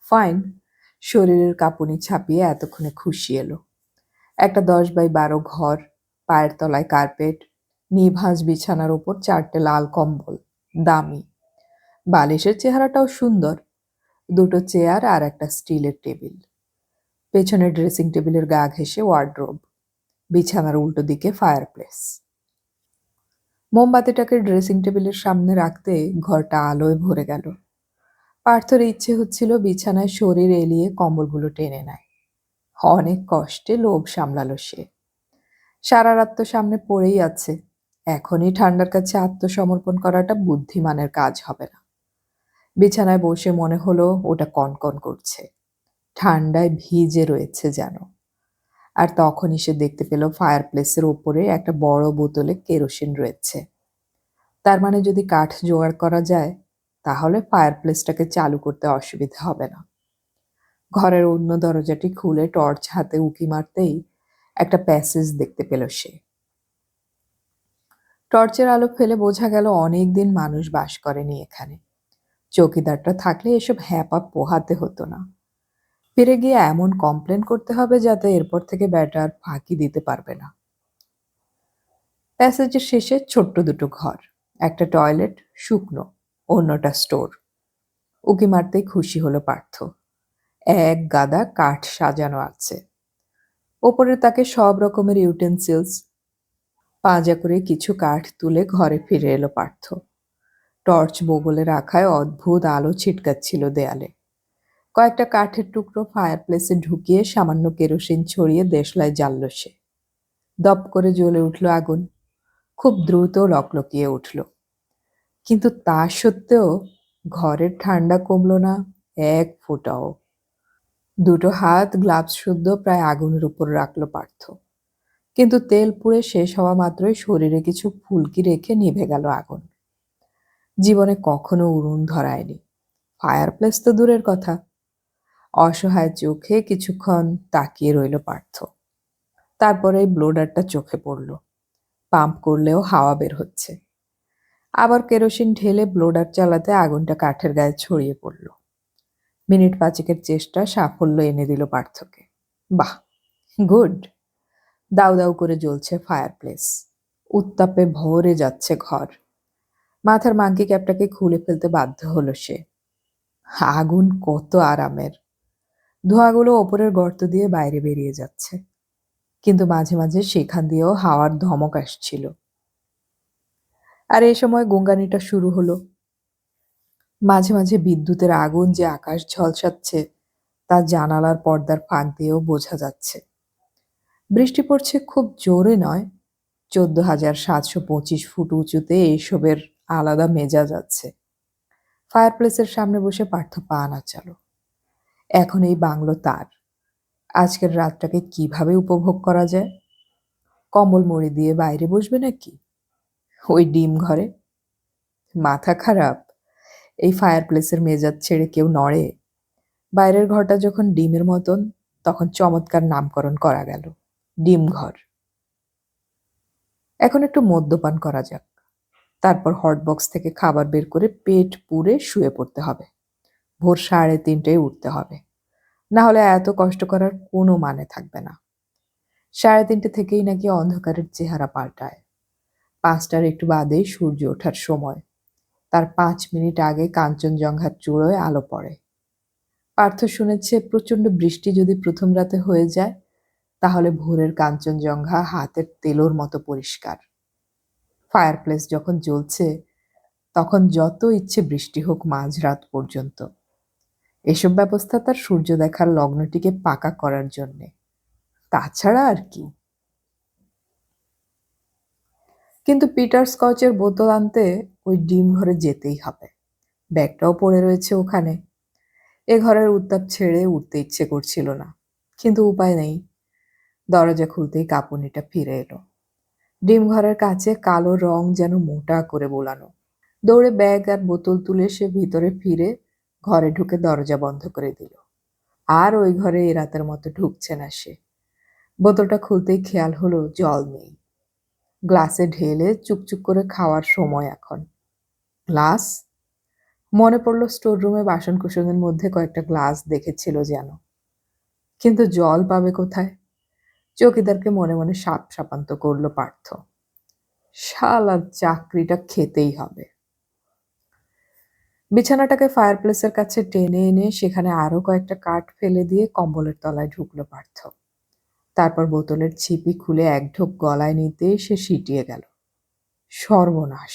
ফাইন, শরীরের কাঁপুনি ছাপিয়ে এতক্ষণে খুশি এলো। একটা 10x12 ঘর, পায়ের তলায় কার্পেট, নিভাঁজ বিছানার ওপর 4টে লাল কম্বল, দামি। বালিশের চেহারাটাও সুন্দর, দুটো চেয়ার আর একটা স্টিলের টেবিল। পেছনে ড্রেসিং টেবিলের গা ঘেঁষে ওয়ার্ড্রোব, বিছানার উল্টো দিকে ফায়ারপ্লেস। মোমবাতিটাকে ড্রেসিং টেবিলের সামনে রাখতে ঘরটা আলোয় ভরে গেল। পার্থর ইচ্ছে হচ্ছিল বিছানায় শরীর এলিয়ে কম্বলগুলো টেনে নেয়। অনেক কষ্টে লোভ সামলালো সে। সারা রাত তো সামনে পড়েই আছে, এখনই ঠান্ডার কাছে আত্মসমর্পণ করাটা বুদ্ধিমানের কাজ হবে না। বিছানায় বসে মনে হলো ওটা কনকন করছে, ঠান্ডায় ভিজে রয়েছে যেন। আর তখনই সে দেখতে পেল ফায়ারপ্লেসের ওপরে একটা বড় বোতলে কেরোসিন রয়েছে। তার মানে যদি কাঠ জোগাড় করা যায়, তাহলে ফায়ারপ্লেসটাকে চালু করতে অসুবিধা হবে না। ঘরের অন্য দরজাটি খুলে টর্চ হাতে উঁকি মারতেই একটা প্যাসেজ দেখতে পেল সে। টর্চের আলো ফেলে বোঝা গেল অনেকদিন মানুষ বাস করেনি এখানে। চৌকিদারটা থাকলে এসব হ্যাপা পোহাতে হতো না। ফিরে গিয়ে এমন কমপ্লেন করতে হবে যাতে এরপর থেকে ব্যাটার ফাঁকি দিতে পারবে না। প্যাসেজের শেষে ছোট্ট দুটো ঘর, একটা টয়লেট শুকনো, অন্যটা স্টোর। উঁকি মারতেই খুশি হলো পার্থ। এক গাদা কাঠ সাজানো আছে, ওপরের তাকে সব রকমের ইউটেন্সিলস। পাঁজা করে কিছু কাঠ তুলে ঘরে ফিরে এলো পার্থ। টর্চ বগলে রাখায় অদ্ভুত আলো ছিটকাচ্ছিল দেয়ালে। কয়েকটা কাঠের টুকরো ফায়ারপ্লেসে ঢুকিয়ে সামান্য কেরোসিন ছড়িয়ে দেশলায় জ্বালল সে। দপ করে জ্বলে উঠল আগুন, খুব দ্রুত লকলকিয়ে উঠল। কিন্তু তা সত্ত্বেও ঘরের ঠান্ডা কমল না এক ফোঁটাও। দুটো হাত গ্লাভস শুদ্ধ প্রায় আগুনের উপর রাখল পার্থ। কিন্তু তেল পুড়ে শেষ হওয়া মাত্রই শরীরে কিছু ফুলকি রেখে নিভে গেল আগুন। জীবনে কখনো উনুন ধরায়নি, ফায়ারপ্লেস তো দূরের কথা। অসহায় চোখে কিছুক্ষণ তাকিয়ে রইল পার্থ। তারপরে ব্লোডারটা চোখে পড়ল। পাম্প করলেও হাওয়া বের হচ্ছে। আবার কেরোসিন ঢেলে ব্লোডার চালাতে আগুনটা কাঠের গায়ে ছড়িয়ে পড়ল। মিনিট 5 চেষ্টা সাফল্য এনে দিল পার্থকে। বাহ, গুড। দাউ দাউ করে জ্বলছে ফায়ারপ্লেস, উত্তাপে ভরে যাচ্ছে ঘর। মাথার মাঙ্কি ক্যাপটাকে খুলে ফেলতে বাধ্য হলো সে। আগুন কত আরামের। ধোঁয়াগুলো ওপরের গর্ত দিয়ে বাইরে বেরিয়ে যাচ্ছে, কিন্তু মাঝে মাঝে সেখান দিয়েও হাওয়ার ধমক আসছিল। আর এই সময় গুঙ্গানিটা শুরু হলো। মাঝে মাঝে বিদ্যুতের আগুন যে আকাশ ঝলসাচ্ছে তা জানালার পর্দার ফাঁক দিয়েও বোঝা যাচ্ছে। বৃষ্টি পড়ছে খুব জোরে নয়, 14,725 ফুট উঁচুতে এইসবের আলাদা মেজাজ আছে। ফায়ারপ্লেসের সামনে বসে পার্থ পা নাচালো। এখন এই বাংলো তার। আজকের রাতটাকে কিভাবে উপভোগ করা যায়? কম্বল মুড়ি দিয়ে বাইরে বসবে নাকি ওই ডিম ঘরে? মাথা খারাপ, এই ফায়ারপ্লেসের মেজাজ ছেড়ে কেউ নড়ে? বাইরের ঘরটা যখন ডিমের মতন, তখন চমৎকার নামকরণ করা গেল, ডিম ঘর। এখন একটু মদ্যপান করা যাক, তারপর হটবক্স থেকে খাবার বের করে পেট পুড়ে শুয়ে পড়তে হবে। ভোর 3:30টায় উঠতে হবে, না হলে এত কষ্ট করার কোনো মানে থাকবে না। 3:30 থেকেই নাকি অন্ধকারের চেহারা পাল্টায়। 5টার একটু বাদেই সূর্য ওঠার সময়। তার 5 মিনিট আগে কাঞ্চনজঙ্ঘার চূড়োয় আলো পড়ে। পার্থ শুনেছে প্রচণ্ড বৃষ্টি যদি প্রথম রাতে হয়ে যায়, তাহলে ভোরের কাঞ্চনজঙ্ঘা হাতের তেলোর মতো পরিষ্কার। ফায়ারপ্লেস যখন জ্বলছে, তখন যত ইচ্ছে বৃষ্টি হোক মাঝরাত পর্যন্ত। এসব ব্যবস্থা তার সূর্য দেখার লগ্নটিকে পাকা করার জন্যে, তাছাড়া আর কি। কিন্তু পিটার স্কচের বোতল আনতে ওই ডিম ঘরে যেতেই হবে। ব্যাগটাও পড়ে রয়েছে ওখানে। এ ঘরের উত্তাপ ছেড়ে উঠতে ইচ্ছে করছিল না, কিন্তু উপায় নেই। দরজা খুলতেই কাঁপুনিটা ফিরে এলো। ডিম ঘরের কাছে কালো রং যেন মোটা করে বোলানো। দৌড়ে ব্যাগ আর বোতল তুলে সে ভিতরে ফিরে ঘরে ঢুকে দরজা বন্ধ করে দিল। আর ওই ঘরে এ রাতের মতো ঢুকছে না সে। বোতলটা খুলতেই খেয়াল হলো জল নেই। গ্লাসে ঢেলে চুকচুক করে খাওয়ার সময় এখন। গ্লাস? মনে পড়ল স্টোর রুমে বাসনকোসনের মধ্যে কয়েকটা গ্লাস দেখেছিল যেন। কিন্তু জল পাবে কোথায়? চৌকিদারকে মনে মনে সাপ সাপান্ত করল পার্থ। শালার চাকরিটা খেতেই হবে। বিছানাটাকে ফায়ারপ্লেসের কাছে টেনে এনে সেখানে আরো কয়েকটা কাঠ ফেলে দিয়ে কম্বলের তলায় ঢুকলো পার্থ। তারপর বোতলের ছিপি খুলে এক ঢোক গলায় নিতেই সে সিটিয়ে গেল। সর্বনাশ!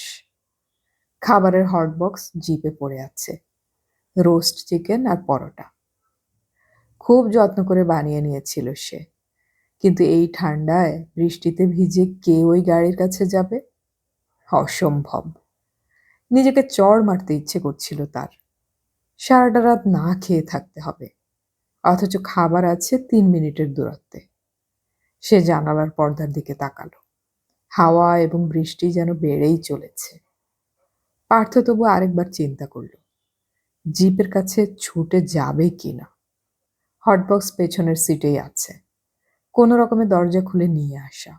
খাবারের হটবক্স জিপে পড়ে আছে। রোস্ট চিকেন আর পরোটা। খুব যত্ন করে বানিয়ে নিয়েছিল সে, কিন্তু এই ঠান্ডায় বৃষ্টিতে ভিজে কে ওই গাড়ির কাছে যাবে? অসম্ভব। নিজেকে চড় মারতে ইচ্ছে করছিল তার। সারাটা রাত না খেয়ে থাকতে হবে, অথচ খাবার আছে 3 মিনিটের দূরত্বে। সে জানালার পর্দার দিকে তাকালো। হাওয়া এবং বৃষ্টি যেন বেড়েই চলেছে। পার্থ তবু আরেকবার চিন্তা করল, জিপের কাছে ছুটে যাবে কিনা। হটবক্স পেছনের সিটেই আছে। কোনো রকমে দরজা খুলে নিয়ে আসা।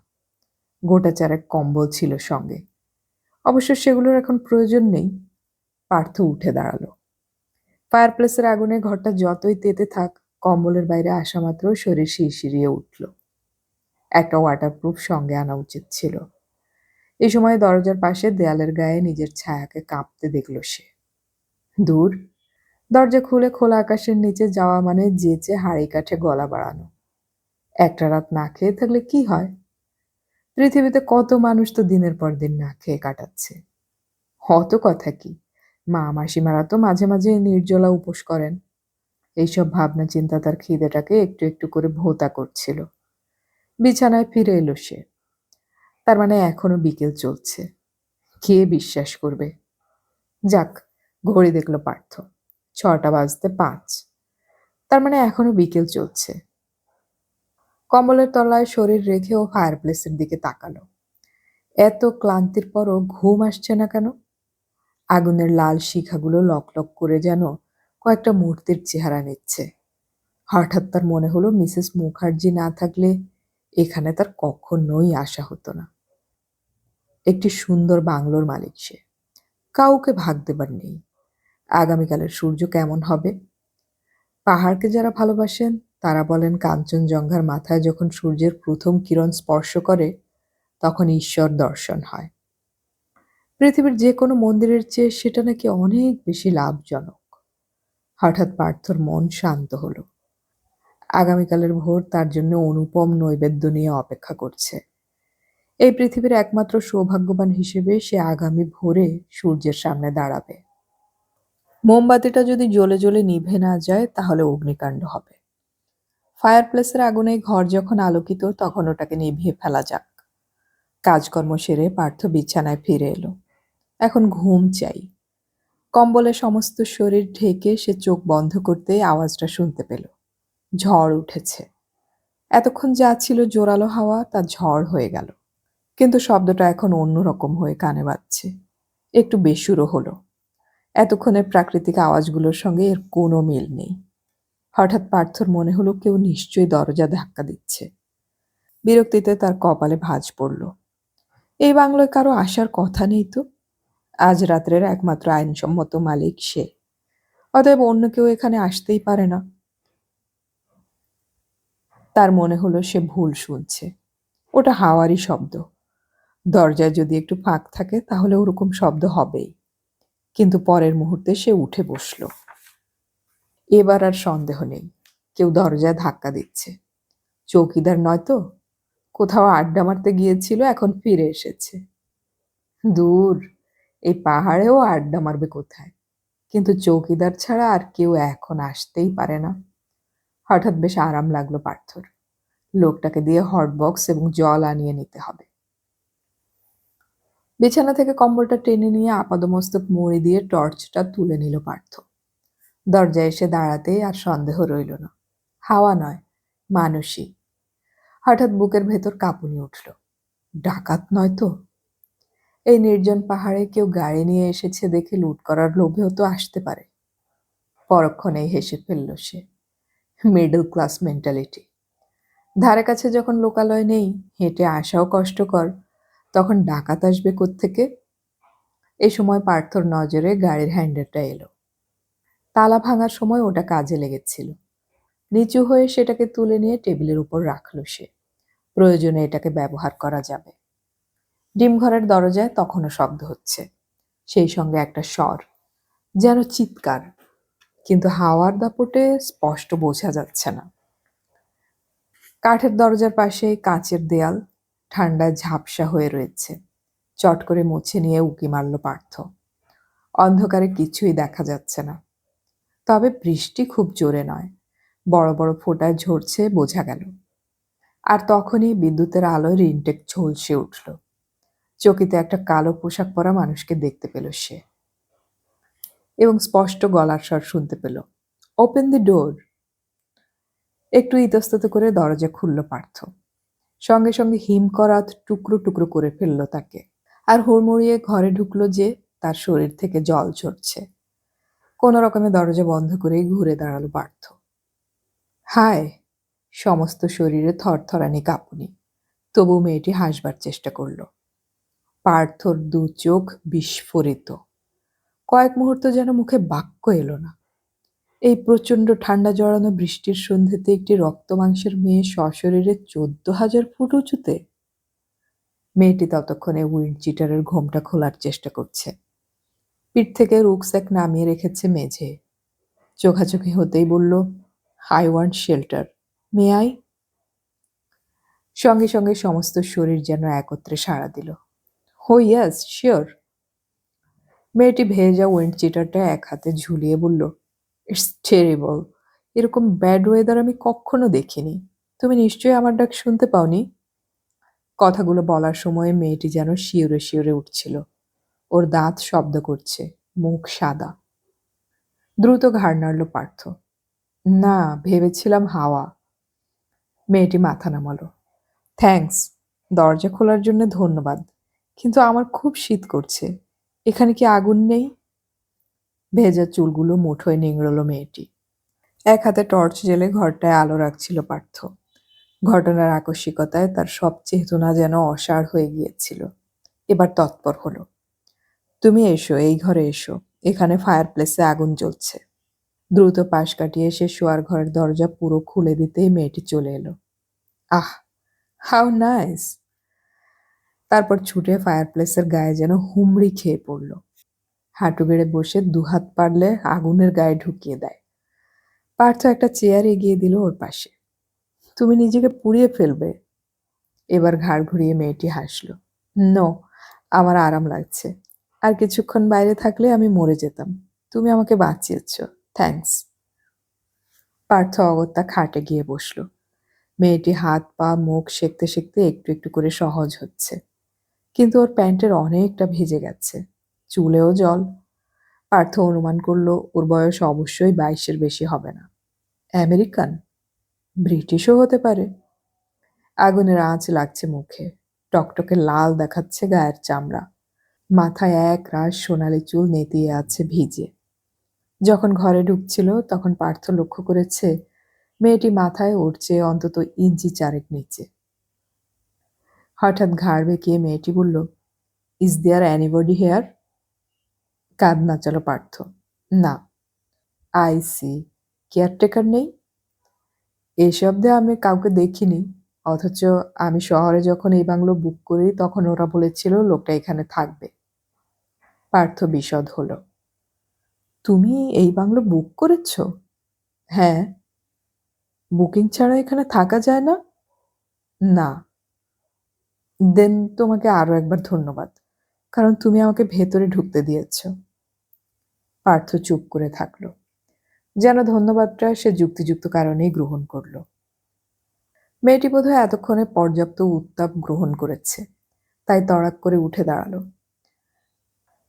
গোটা চারেক কম্বল ছিল সঙ্গে। অবশ্য সেগুলোর এখন প্রয়োজন নেই। পার্থ উঠে দাঁড়ালো। ফায়ারপ্লেসের আগুনে ঘরটা যতই তেতে থাক, কম্বলের বাইরে আসা মাত্র শরীর শিরশিরিয়ে উঠল। একটা ওয়াটারপ্রুফ সঙ্গে আনা উচিত ছিল। এই সময় দরজার পাশে দেয়ালের গায়ে নিজের ছায়াকে কাঁপতে দেখল সে। দূর! দরজা খুলে খোলা আকাশের নিচে যাওয়া মানে যেচে হাড়ি কাঠে গলা বাড়ানো। একটা রাত না খেয়ে থাকলে কি হয়? পৃথিবীতে কত মানুষ তো দিনের পর দিন না খেয়ে কাটাচ্ছে। হত কথা কি, মা মাসিমারা তো মাঝে মাঝে নির্জলা উপোস করেন। এইসব ভাবনা চিন্তা তার খিদেটাকে একটু একটু করে ভোঁতা করছিল। বিছানায় ফিরে এলো সে। তার মানে এখনো বিকেল চলছে। কে বিশ্বাস করবে? যাক, ঘড়ি দেখলো পার্থ। 6:05। তার মানে এখনো বিকেল চলছে। কম্বলের তলায় শরীর রেখে ও ফায়ারপ্লেসের দিকে তাকালো। এত ক্লান্তির পরও ঘুম আসছে না কেন? আগুনের লাল শিখাগুলো লকলক করে যেন কয়েকটা মূর্তির চেহারা নিচ্ছে। হঠাৎ তার মনে হলো মিসেস মুখার্জি না থাকলে এখানে তার কখনোই আসা হতো না। একটি সুন্দর বাংলোর মালিক সে। কাউকে ভাগ দেবার নেই। আগামীকালের সূর্য কেমন হবে? পাহাড়কে যারা ভালোবাসেন তারা বলেন কাঞ্চনজঙ্ঘার মাথায় যখন সূর্যের প্রথম কিরণ স্পর্শ করে তখন ঈশ্বর দর্শন হয়। পৃথিবীর যে কোনো মন্দিরের চেয়ে সেটা নাকি অনেক বেশি লাভজনক। হঠাৎ পার্থর মন শান্ত হলো। আগামীকালের ভোর তার জন্য অনুপম নৈবেদ্য নিয়ে অপেক্ষা করছে। এই পৃথিবীর একমাত্র সৌভাগ্যবান হিসেবে সে আগামী ভোরে সূর্যের সামনে দাঁড়াবে। মোমবাতিটা যদি জ্বলে জ্বলে নিভে না যায় তাহলে অগ্নিকাণ্ড হবে। ফায়ারপ্লেসের আগুনে ঘর যখন আলোকিত তখন ওটাকে নিভিয়ে ফেলা যাক। কাজকর্ম সেরে পার্থ বিছানায় ফিরে এলো। এখন ঘুম চাই। কম্বলে সমস্ত শরীর ঢেকে সে চোখ বন্ধ করতেই আওয়াজটা শুনতে পেল। ঝড় উঠেছে। এতক্ষণ যা ছিল জোরালো হাওয়া তা ঝড় হয়ে গেল। কিন্তু শব্দটা এখন অন্যরকম হয়ে কানে বাজছে। একটু বেসুরো হলো। এতক্ষণের প্রাকৃতিক আওয়াজগুলোর সঙ্গে এর কোনো মিল নেই। হঠাৎ পার্থর মনে হলো কেউ নিশ্চয়ই দরজা ধাক্কা দিচ্ছে। বিরক্তিতে তার কপালে ভাঁজ পড়ল। এই বাংলোয় কারো আসার কথা নেই তো। আজ রাত্রের একমাত্র আইনসম্মত মালিক সে। অতএব অন্য কেউ এখানে আসতেই পারে না। তার মনে হলো সে ভুল শুনছে। ওটা হাওয়ারই শব্দ। দরজায় যদি একটু ফাঁক থাকে তাহলে ওরকম শব্দ হবেই। কিন্তু পরের মুহূর্তে সে উঠে বসল। এবার আর সন্দেহ নেই, কেউ দরজায় ধাক্কা দিচ্ছে। চৌকিদার নয় তো, কোথাও আড্ডা মারতে গিয়েছিল, এখন ফিরে এসেছে। দূর, এই পাহাড়েও আড্ডা মারবে কোথায়? কিন্তু চৌকিদার ছাড়া আর কেউ এখন আসতেই পারে না। হঠাৎ বেশ আরাম লাগলো পার্থর। লোকটাকে দিয়ে হটবক্স এবং জল আনিয়ে নিতে হবে। বিছানা থেকে কম্বলটা টেনে নিয়ে আপাদমস্তক মুড়ি দিয়ে টর্চটা তুলে নিল পার্থ। দরজায় এসে দাঁড়াতেই আর সন্দেহ রইল না। হাওয়া নয়, মানুষই। হঠাৎ বুকের ভেতর কাঁপুনি উঠল। ডাকাত নয় তো? এই নির্জন পাহাড়ে কেউ গাড়ি নিয়ে এসেছে দেখে লুট করার লোভেও তো আসতে পারে। পরক্ষণেই হেসে ফেলল সে। Middle class mentality. ধারে কাছে যখন লোকালয় নেই, হেঁটে আসাও কষ্টকর, তখন ডাকাত আসবে কোত্থেকে? এই সময় পার্থর নজরে গাড়ির হ্যান্ডেলটা এলো। তালা ভাঙার সময় ওটা কাজে লেগেছিল। নিচু হয়ে সেটাকে তুলে নিয়ে টেবিলের উপর রাখল সে। প্রয়োজনে এটাকে ব্যবহার করা যাবে। ডিমঘরের দরজায় তখনও শব্দ হচ্ছে, সেই সঙ্গে একটা স্বর, যেন চিৎকার, কিন্তু হাওয়ার দাপটে স্পষ্ট বোঝা যাচ্ছে না। কাঠের দরজার পাশে কাঁচের দেয়াল, ঠান্ডায় ঝাপসা হয়ে রয়েছে। চট করে মুছে নিয়ে উঁকি মারল পার্থ। অন্ধকারে কিছুই দেখা যাচ্ছে না, তবে বৃষ্টি খুব জোরে নয়, বড় বড় ফোঁটায় ঝরছে বোঝা গেল। আর তখনই বিদ্যুতের আলোয় রিনটেক ঝলসে উঠল। চকিতে একটা কালো পোশাক পরা মানুষকে দেখতে পেল সে, এবং স্পষ্ট গলার স্বর শুনতে পেল, ওপেন দি ডোর। একটু ইতস্তত করে দরজা খুলল পার্থ। সঙ্গে সঙ্গে হিমকরাত টুকরো টুকরো করে ফেলল তাকে। আর হুড়মুড়িয়ে ঘরে ঢুকলো যে তার শরীর থেকে জল ঝরছে। কোনো রকমে দরজা বন্ধ করেই ঘুরে দাঁড়ালো পার্থ। হায়! সমস্ত শরীরে থরথরানি কাঁপুনি। তবু মেয়েটি হাসবার চেষ্টা করল। পার্থর দু চোখ বিস্ফোরিত। কয়েক মুহূর্ত যেন মুখে বাক্য এলো না। এই প্রচণ্ড ঠান্ডা জড়ানো বৃষ্টির সন্ধ্যেতে একটি রক্তমাংসের মেয়ে সশরীরে 14,000 ফুট উঁচুতে। মেয়েটি ততক্ষণে উইন্ড চিটারের ঘোমটা খোলার চেষ্টা করছে। পিঠ থেকে রুকস্যাক নামিয়ে রেখেছে মেঝে। চোখাচোখি হতেই বলল, I want shelter, may I? সঙ্গে সঙ্গে সমস্ত শরীর যেন একত্রে সাড়া দিল। হো ইয়াস, শিওর। মেয়েটি ভেজা উইন্ড চিটারটা এক হাতে ঝুলিয়ে বলল, ইটস টেরিবল। এরকম ব্যাড ওয়েদার আমি কখনো দেখিনি। তুমি নিশ্চয়ই আমার ডাক শুনতে পাওনি? কথাগুলো বলার সময় মেয়েটি যেন শিউরে শিউরে উঠছিল। ওর দাঁত শব্দ করছে, মুখ সাদা। দ্রুত ঘাড় নাড়ল পার্থ। না, ভেবেছিলাম হাওয়া। মেয়েটি মাথা নামালো। থ্যাঙ্কস, দরজা খোলার জন্য ধন্যবাদ, কিন্তু আমার খুব শীত করছে। এখানে কি আগুন নেই? ভেজা চুলগুলো মুঠোয় নিংড়ল মেয়েটি। এক হাতে টর্চ জ্বেলে ঘরটায় আলো রাখছিল পার্থ। ঘটনার আকস্মিকতায় তার সব চেতনা যেন অসাড় হয়ে গিয়েছিল। এবার তৎপর হলো। তুমি এসো, এই ঘরে এসো, এখানে ফায়ার প্লেসে আগুন জ্বলছে। দ্রুত পাশ কাটিয়ে সে শোয়ার ঘরের দরজা পুরো খুলে দিতেই মেয়েটি চলে এলো। আহ, হাউ নাইস! তারপর ছুটে ফায়ার প্লেসের গায়ে যেন হুমড়ি খেয়ে পড়ল। হাঁটু গেড়ে বসে দুহাত পারলে আগুনের গায়ে ঢুকিয়ে দেয়। পার্থ একটা চেয়ার এগিয়ে দিল ওর পাশে। তুমি নিজেকে পুড়িয়ে ফেলবে? এবার ঘাড় ঘুরিয়ে মেয়েটি হাসল। নো, আমার আরাম লাগছে। আর কিছুক্ষণ বাইরে থাকলে আমি মরে যেতাম। তুমি আমাকে বাঁচিয়েছ, থ্যাঙ্কস। পার্থ অগত্যা খাটে গিয়ে বসল। মেয়েটি হাত পা মুখ সেঁকতে সেঁকতে একটু একটু করে সহজ হচ্ছে, কিন্তু ওর প্যান্টের অনেকটা ভিজে গেছে, চুলেও জল। পার্থ অনুমান করলো ওর বয়স অবশ্যই 22-এর বেশি হবে না। আমেরিকান, ব্রিটিশও হতে পারে। আগুনের আঁচ লাগছে মুখে, টকটকে লাল দেখাচ্ছে গায়ের চামড়া। মাথায় এক রাশ সোনালি চুল নেতিয়ে আছে ভিজে। যখন ঘরে ঢুকছিল তখন পার্থ লক্ষ্য করেছে মেয়েটি মাথায় উঠছে অন্তত ইঞ্চি চারেক নিচে। হঠাৎ ঘাড় বেঁকিয়ে মেয়েটি বলল, ইজ দেয়ার এনিবডি হেয়ার? কাঁধ নাচালো পার্থ। না। আই সি, কেয়ারটেকার নেই? এই শব্দে আমি কাউকে দেখিনি, অথচ আমি শহরে যখন এই বাংলো বুক করি তখন ওরা বলেছিল লোকটা এখানে থাকবে। পার্থ বিশদ হলো। তুমি এই বাংলো বুক করেছ? হ্যাঁ। বুকিং ছাড়া এখানে থাকা যায় না? না। দেন তোমাকে আরো একবার ধন্যবাদ, কারণ তুমি আমাকে ভেতরে ঢুকতে দিয়েছ। পার্থ চুপ করে থাকলো, যেন ধন্যবাদটা সে যুক্তিযুক্ত কারণেই গ্রহণ করল। মেয়েটি বোধহয় এতক্ষণে পর্যাপ্ত উত্তাপ গ্রহণ করেছে, তাই তড়াক করে উঠে দাঁড়ালো।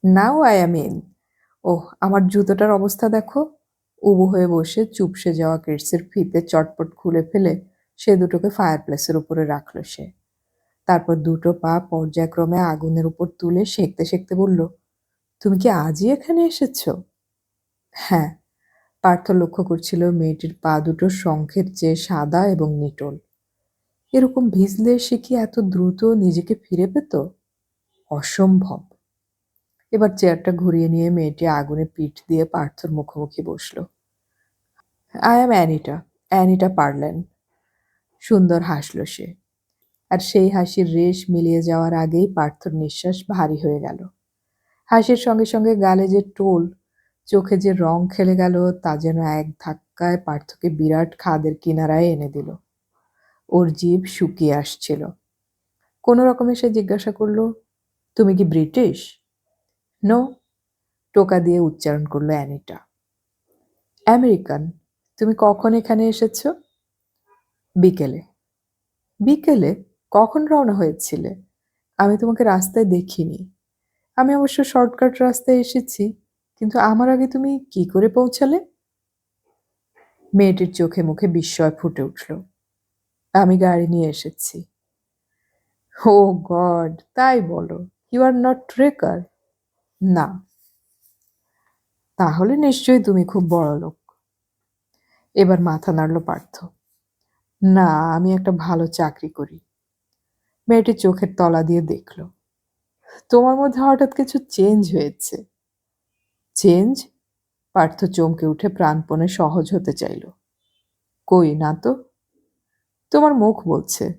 Now I am in. ওহ, আমার জুতোটার অবস্থা দেখো। উবু হয়ে বসে চুপসে যাওয়া কিডসের ফিতে চটপট খুলে ফেলে সে দুটোকে ফায়ারপ্লেসের উপরে রাখলো সে। তারপর দুটো পা পর্যায়ক্রমে আগুনের উপর তুলে সেঁকতে সেঁকতে বলল, তুমি কি আজই এখানে এসেছো? হ্যাঁ। পার্থ লক্ষ্য করছিল মেয়েটির পা দুটো শঙ্খের চেয়ে সাদা এবং নিটোল। এরকম ভিজলে সে কি এত দ্রুত নিজেকে ফিরে পেত? অসম্ভব। এবার চেয়ারটা ঘুরিয়ে নিয়ে মেয়েটি আগুনে পিঠ দিয়ে পার্থর মুখোমুখি বসল। আই অ্যাম অ্যানিটা, অ্যানিটা পারলেন। সুন্দর হাসল সে। আর সেই হাসির রেশ মিলিয়ে যাওয়ার আগেই পার্থর নিঃশ্বাস ভারী হয়ে গেল। হাসির সঙ্গে সঙ্গে গালে যে টোল, চোখে যে রং খেলে গেল, তা যেন এক ধাক্কায় পার্থকে বিরাট খাদের কিনারায় এনে দিল। ওর জিভ শুকিয়ে আসছিল। কোনো রকমে সে জিজ্ঞাসা করল, তুমি কি ব্রিটিশ? নো, টোকা দিয়ে উচ্চারণ করলো অ্যানিটা। আমেরিকান। তুমি কখন এখানে এসেছো? বিকেলে। বিকেলে? কখন রওনা হয়েছিলে? আমি তোমাকে রাস্তায় দেখিনি। আমি অবশ্য শর্টকাট রাস্তায় এসেছি, কিন্তু আমার আগে তুমি কি করে পৌঁছালে? মেয়েটির চোখে মুখে বিস্ময় ফুটে উঠল। আমি গাড়ি নিয়ে এসেছি। ও গড, তাই বলো? You are not trekker? না। তাহলে নিশ্চয়ই তুমি খুব বড়লোক। এবার মাথা নাড়ল পার্থ। না, আমি একটা ভালো চাকরি করি। মেয়েটি চোখের তলা দিয়ে দেখল। তোমার মধ্যে হঠাৎ কিছু চেঞ্জ হয়েছে। চেঞ্জ? পার্থ চমকে উঠে প্রাণপণে সহজ হতে চাইল। কই না তো। তোমার মুখ বলছে।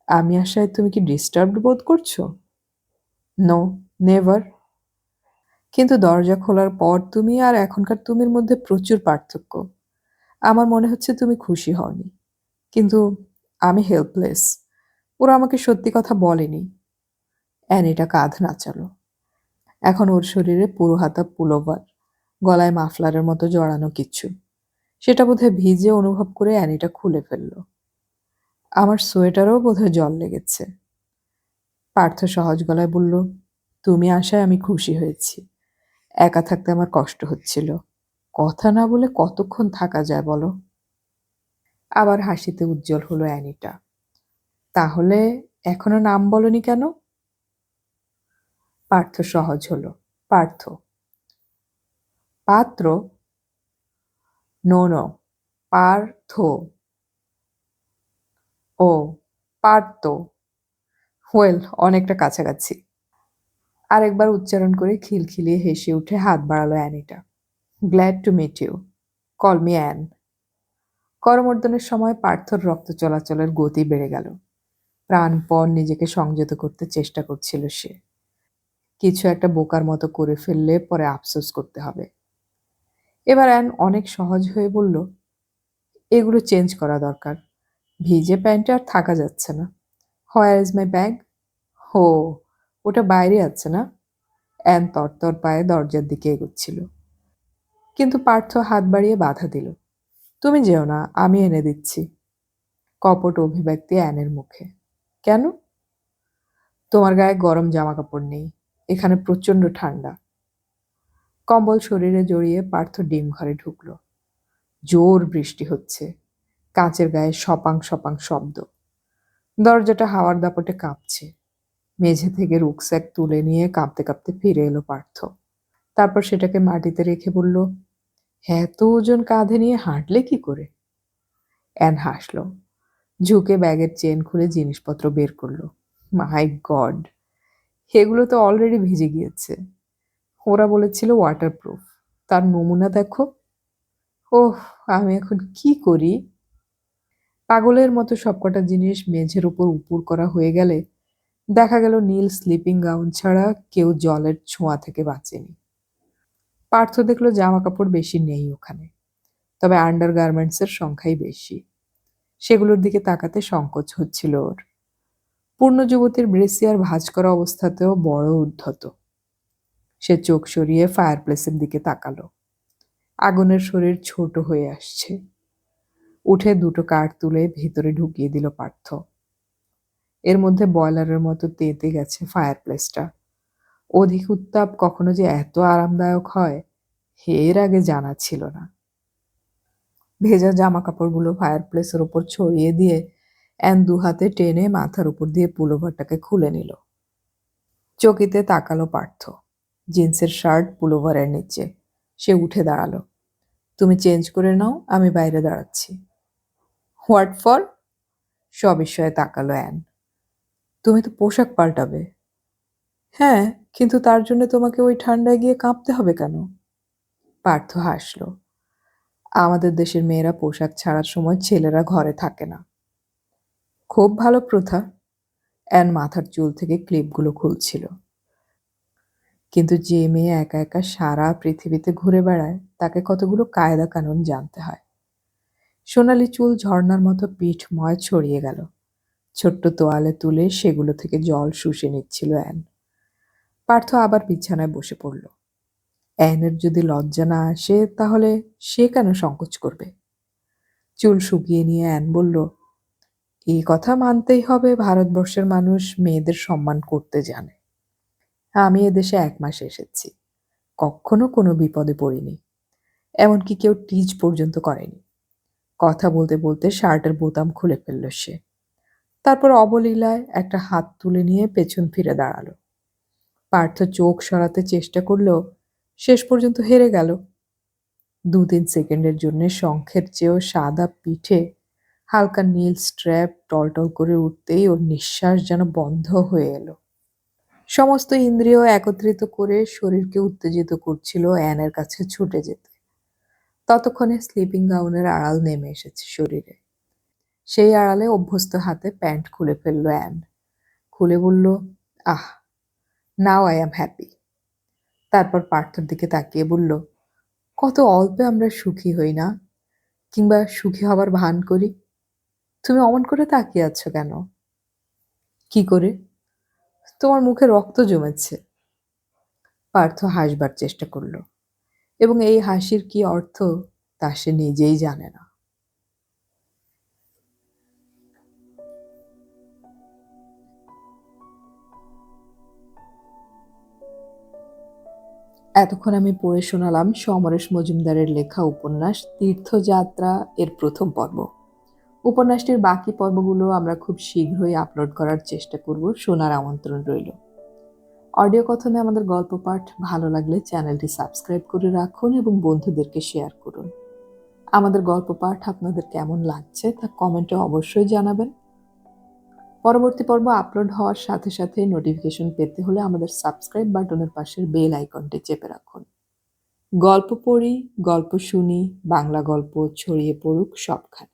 আমি আশায় তুমি কি ডিস্টার্বড বোধ করছো? No, never. কিন্তু দরজা খোলার পর তুমি আর এখনকার তুমির মধ্যে প্রচুর পার্থক্য। আমার মনে হচ্ছে তুমি খুশি হওনি। কিন্তু আমি হেল্পলেস। ওরা আমাকে সত্যি কথা বলেনি। অ্যানিটা কাঁধ নাচালো। এখন ওর শরীরে পুরো হাতা পুলোভার, গলায় মাফলারের মতো জড়ানো কিচ্ছু। সেটা বোধহয় ভিজে অনুভব করে অ্যানিটা খুলে ফেলল। আমার সোয়েটারও বোধহয় জল লেগেছে। পার্থ সহজ গলায় বলল, তুমি আসায় আমি খুশি হয়েছি। একা থাকতে আমার কষ্ট হচ্ছিল। কথা না বলে কতক্ষণ থাকা যায় বলো? আবার হাসিতে উজ্জ্বল হলো অ্যানিটা। তাহলে এখনো নাম বলনি কেন? পার্থ সহজ হলো। পার্থ। পাত্র? No no, Partha. ও, পারত। ওয়েল, অনেকটা কাছাকাছি। আরেকবার উচ্চারণ করে খিলখিলিয়ে হেসে উঠে হাত বাড়ালো Anita. Glad to meet you. Call me Ann. করমর্দনের সময় পার্থর রক্ত চলাচলের গতি বেড়ে গেল। প্রাণপণ নিজেকে সংযত করতে চেষ্টা করছিল সে। কিছু একটা বোকার মতো করে ফেললে পরে আফসোস করতে হবে। এবার অ্যান অনেক সহজ হয়ে বলল, এগুলো চেঞ্জ করা দরকার। ভিজে প্যান্টে আর থাকা যাচ্ছে না। Where is my bag? হো, ওটা বাইরে আছে না? অ্যান তরতর পায়ে দরজার দিকে এগোচ্ছিল। কিন্তু পার্থ হাত বাড়িয়ে বাধা দিল। তুমি যেও না, আমি এনে দিচ্ছি। কপট অভিব্যক্তি অ্যানের মুখে। কেন? তোমার গায়ে গরম জামা কাপড় নেই। এখানে প্রচণ্ড ঠান্ডা। কম্বল শরীরে জড়িয়ে পার্থ ডিম ঘরে ঢুকল। জোর বৃষ্টি হচ্ছে। কাঁচের গায়ে সপাং সপাং শব্দ। দরজাটা হাওয়ার দাপটে কাঁপছে। মেঝে থেকে রুকস্যাক তুলে নিয়ে কাঁপতে কাঁপতে ফিরে এলো পার্থ। তারপর সেটাকে মাটিতে রেখে বলল, এত ওজন কাঁধে নিয়ে হাঁটলে কি করে? অ্যান হাসল। ঝুঁকে ব্যাগের চেন খুলে জিনিসপত্র বের করলো। মাই গড, এগুলো তো অলরেডি ভিজে গিয়েছে। ওরা বলেছিল ওয়াটারপ্রুফ। তার নমুনা দেখো। ওহ, আমি এখন কি করি? পাগলের মতো সবকটা জিনিস মেঝের উপর উপুড় করা হয়ে গেলে দেখা গেল নীল স্লিপিং গাউন ছাড়া কেউ জলের ছোঁয়া থেকে বাঁচেনি। পার্থ দেখলো জামা কাপড় বেশি নেই ওখানে, তবে আন্ডার গার্মেন্টসের সংখ্যাই বেশি। সেগুলোর দিকে তাকাতে সংকোচ হচ্ছিল ওর। পূর্ণ যুবতীর ব্রেসিয়ার ভাঁজ করা অবস্থাতেও বড় উদ্ধত। সে চোখ সরিয়ে ফায়ারপ্লেসের দিকে তাকালো। আগুনের শরীর ছোট হয়ে আসছে। উঠে দুটো কাঠ তুলে ভেতরে ঢুকিয়ে দিল পার্থ। এর মধ্যে বয়লারের মতো তেতে গেছে ফায়ারপ্লেসটা। অধিক উত্তাপ কখনো যে এত আরামদায়ক হয়, এর আগে জানা ছিল না। ভেজা জামাকাপড়গুলো ফায়ারপ্লেসের ওপর ছড়িয়ে দিয়ে অ্যান দুহাতে টেনে মাথার উপর দিয়ে পুলোভারটাকে খুলে নিল। চকিতে তাকালো পার্থ। জিন্সের শার্ট পুলোভারের নিচে। সে উঠে দাঁড়ালো। তুমি চেঞ্জ করে নাও, আমি বাইরে দাঁড়াচ্ছি। What for? সবিস্ময়ে তাকালো অ্যান। তুমি তো পোশাক পাল্টাবে। হ্যাঁ, কিন্তু তার জন্য তোমাকে ওই ঠান্ডায় গিয়ে কাঁপতে হবে কেন? পার্থ হাসল। আমাদের দেশের মেয়েরা পোশাক ছাড়ার সময় ছেলেরা ঘরে থাকে না। খুব ভালো প্রথা। অ্যান মাথার চুল থেকে ক্লিপগুলো খুলছিল। কিন্তু যে মেয়ে একা একা সারা পৃথিবীতে ঘুরে বেড়ায়, তাকে কতগুলো কায়দা কানুন জানতে হয়। সোনালি চুল ঝর্ণার মতো পিঠময় ছড়িয়ে গেল। ছোট্ট তোয়ালে তুলে সেগুলো থেকে জল শুষে নিচ্ছিল অ্যান। পার্থ আবার বিছানায় বসে পড়ল। অ্যানের যদি লজ্জা না আসে, তাহলে সে কেন সংকোচ করবে? চুল শুকিয়ে নিয়ে অ্যান বলল, এই কথা মানতেই হবে, ভারতবর্ষের মানুষ মেয়েদের সম্মান করতে জানে। আমি এদেশে ১ মাস এসেছি, কখনো কোনো বিপদে পড়িনি। এমনকি কেউ টিজ পর্যন্ত করেনি। কথা বলতে বলতে শার্টের বোতাম খুলে ফেলল সে। তারপর অবলীলায় একটা হাত তুলে নিয়ে পেছন ফিরে দাঁড়ালো। পার্থ চোখ সরাতে চেষ্টা করলেও শেষ পর্যন্ত হেরে গেল। ২-৩ সেকেন্ডের জন্য শঙ্খের চেয়েও সাদা পিঠে হালকা নীল স্ট্র্যাপ টলটল করে উঠতেই ওর নিঃশ্বাস যেন বন্ধ হয়ে এলো। সমস্ত ইন্দ্রিয় একত্রিত করে শরীরকে উত্তেজিত করছিল অ্যানের কাছে ছুটে যেতে। ততক্ষণে স্লিপিং গাউনের আড়াল নেমে এসেছে শরীরে। সেই আড়ালে অভ্যস্ত হাতে প্যান্ট খুলে ফেলল অ্যান। খুলে বলল, আহ, নাও আই অ্যাম হ্যাপি। তারপর পার্থর দিকে তাকিয়ে বলল, কত অল্পে আমরা সুখী হই না, কিংবা সুখী হবার ভান করি। তুমি অমন করে তাকিয়ে আছো কেন? কি করে? তোমার মুখে রক্ত জমেছে। পার্থ হাসবার চেষ্টা করল, এবং এই হাসির কি অর্থ তা সে নিজেই জানে না। এতক্ষণ আমি পড়ে শোনালাম সমরেশ মজুমদারের লেখা উপন্যাস তীর্থযাত্রা এর প্রথম পর্ব। উপন্যাসটির বাকি পর্বগুলো আমরা খুব শীঘ্রই আপলোড করার চেষ্টা করব, শোনার আমন্ত্রণ রইল। অডিও কথনে আমাদের গল্প পাঠ ভালো লাগলে চ্যানেলটি সাবস্ক্রাইব করে রাখুন এবং বন্ধুদেরকে শেয়ার করুন। আমাদের গল্প পাঠ আপনাদের কেমন লাগছে তা কমেন্টে অবশ্যই জানাবেন। পরবর্তী পর্ব আপলোড হওয়ার সাথে সাথে নোটিফিকেশন পেতে হলে আমাদের সাবস্ক্রাইব বাটনের পাশের বেল আইকনটি চেপে রাখুন। গল্প পড়ি, গল্প শুনি, বাংলা গল্প ছড়িয়ে পড়ুক সবখানে।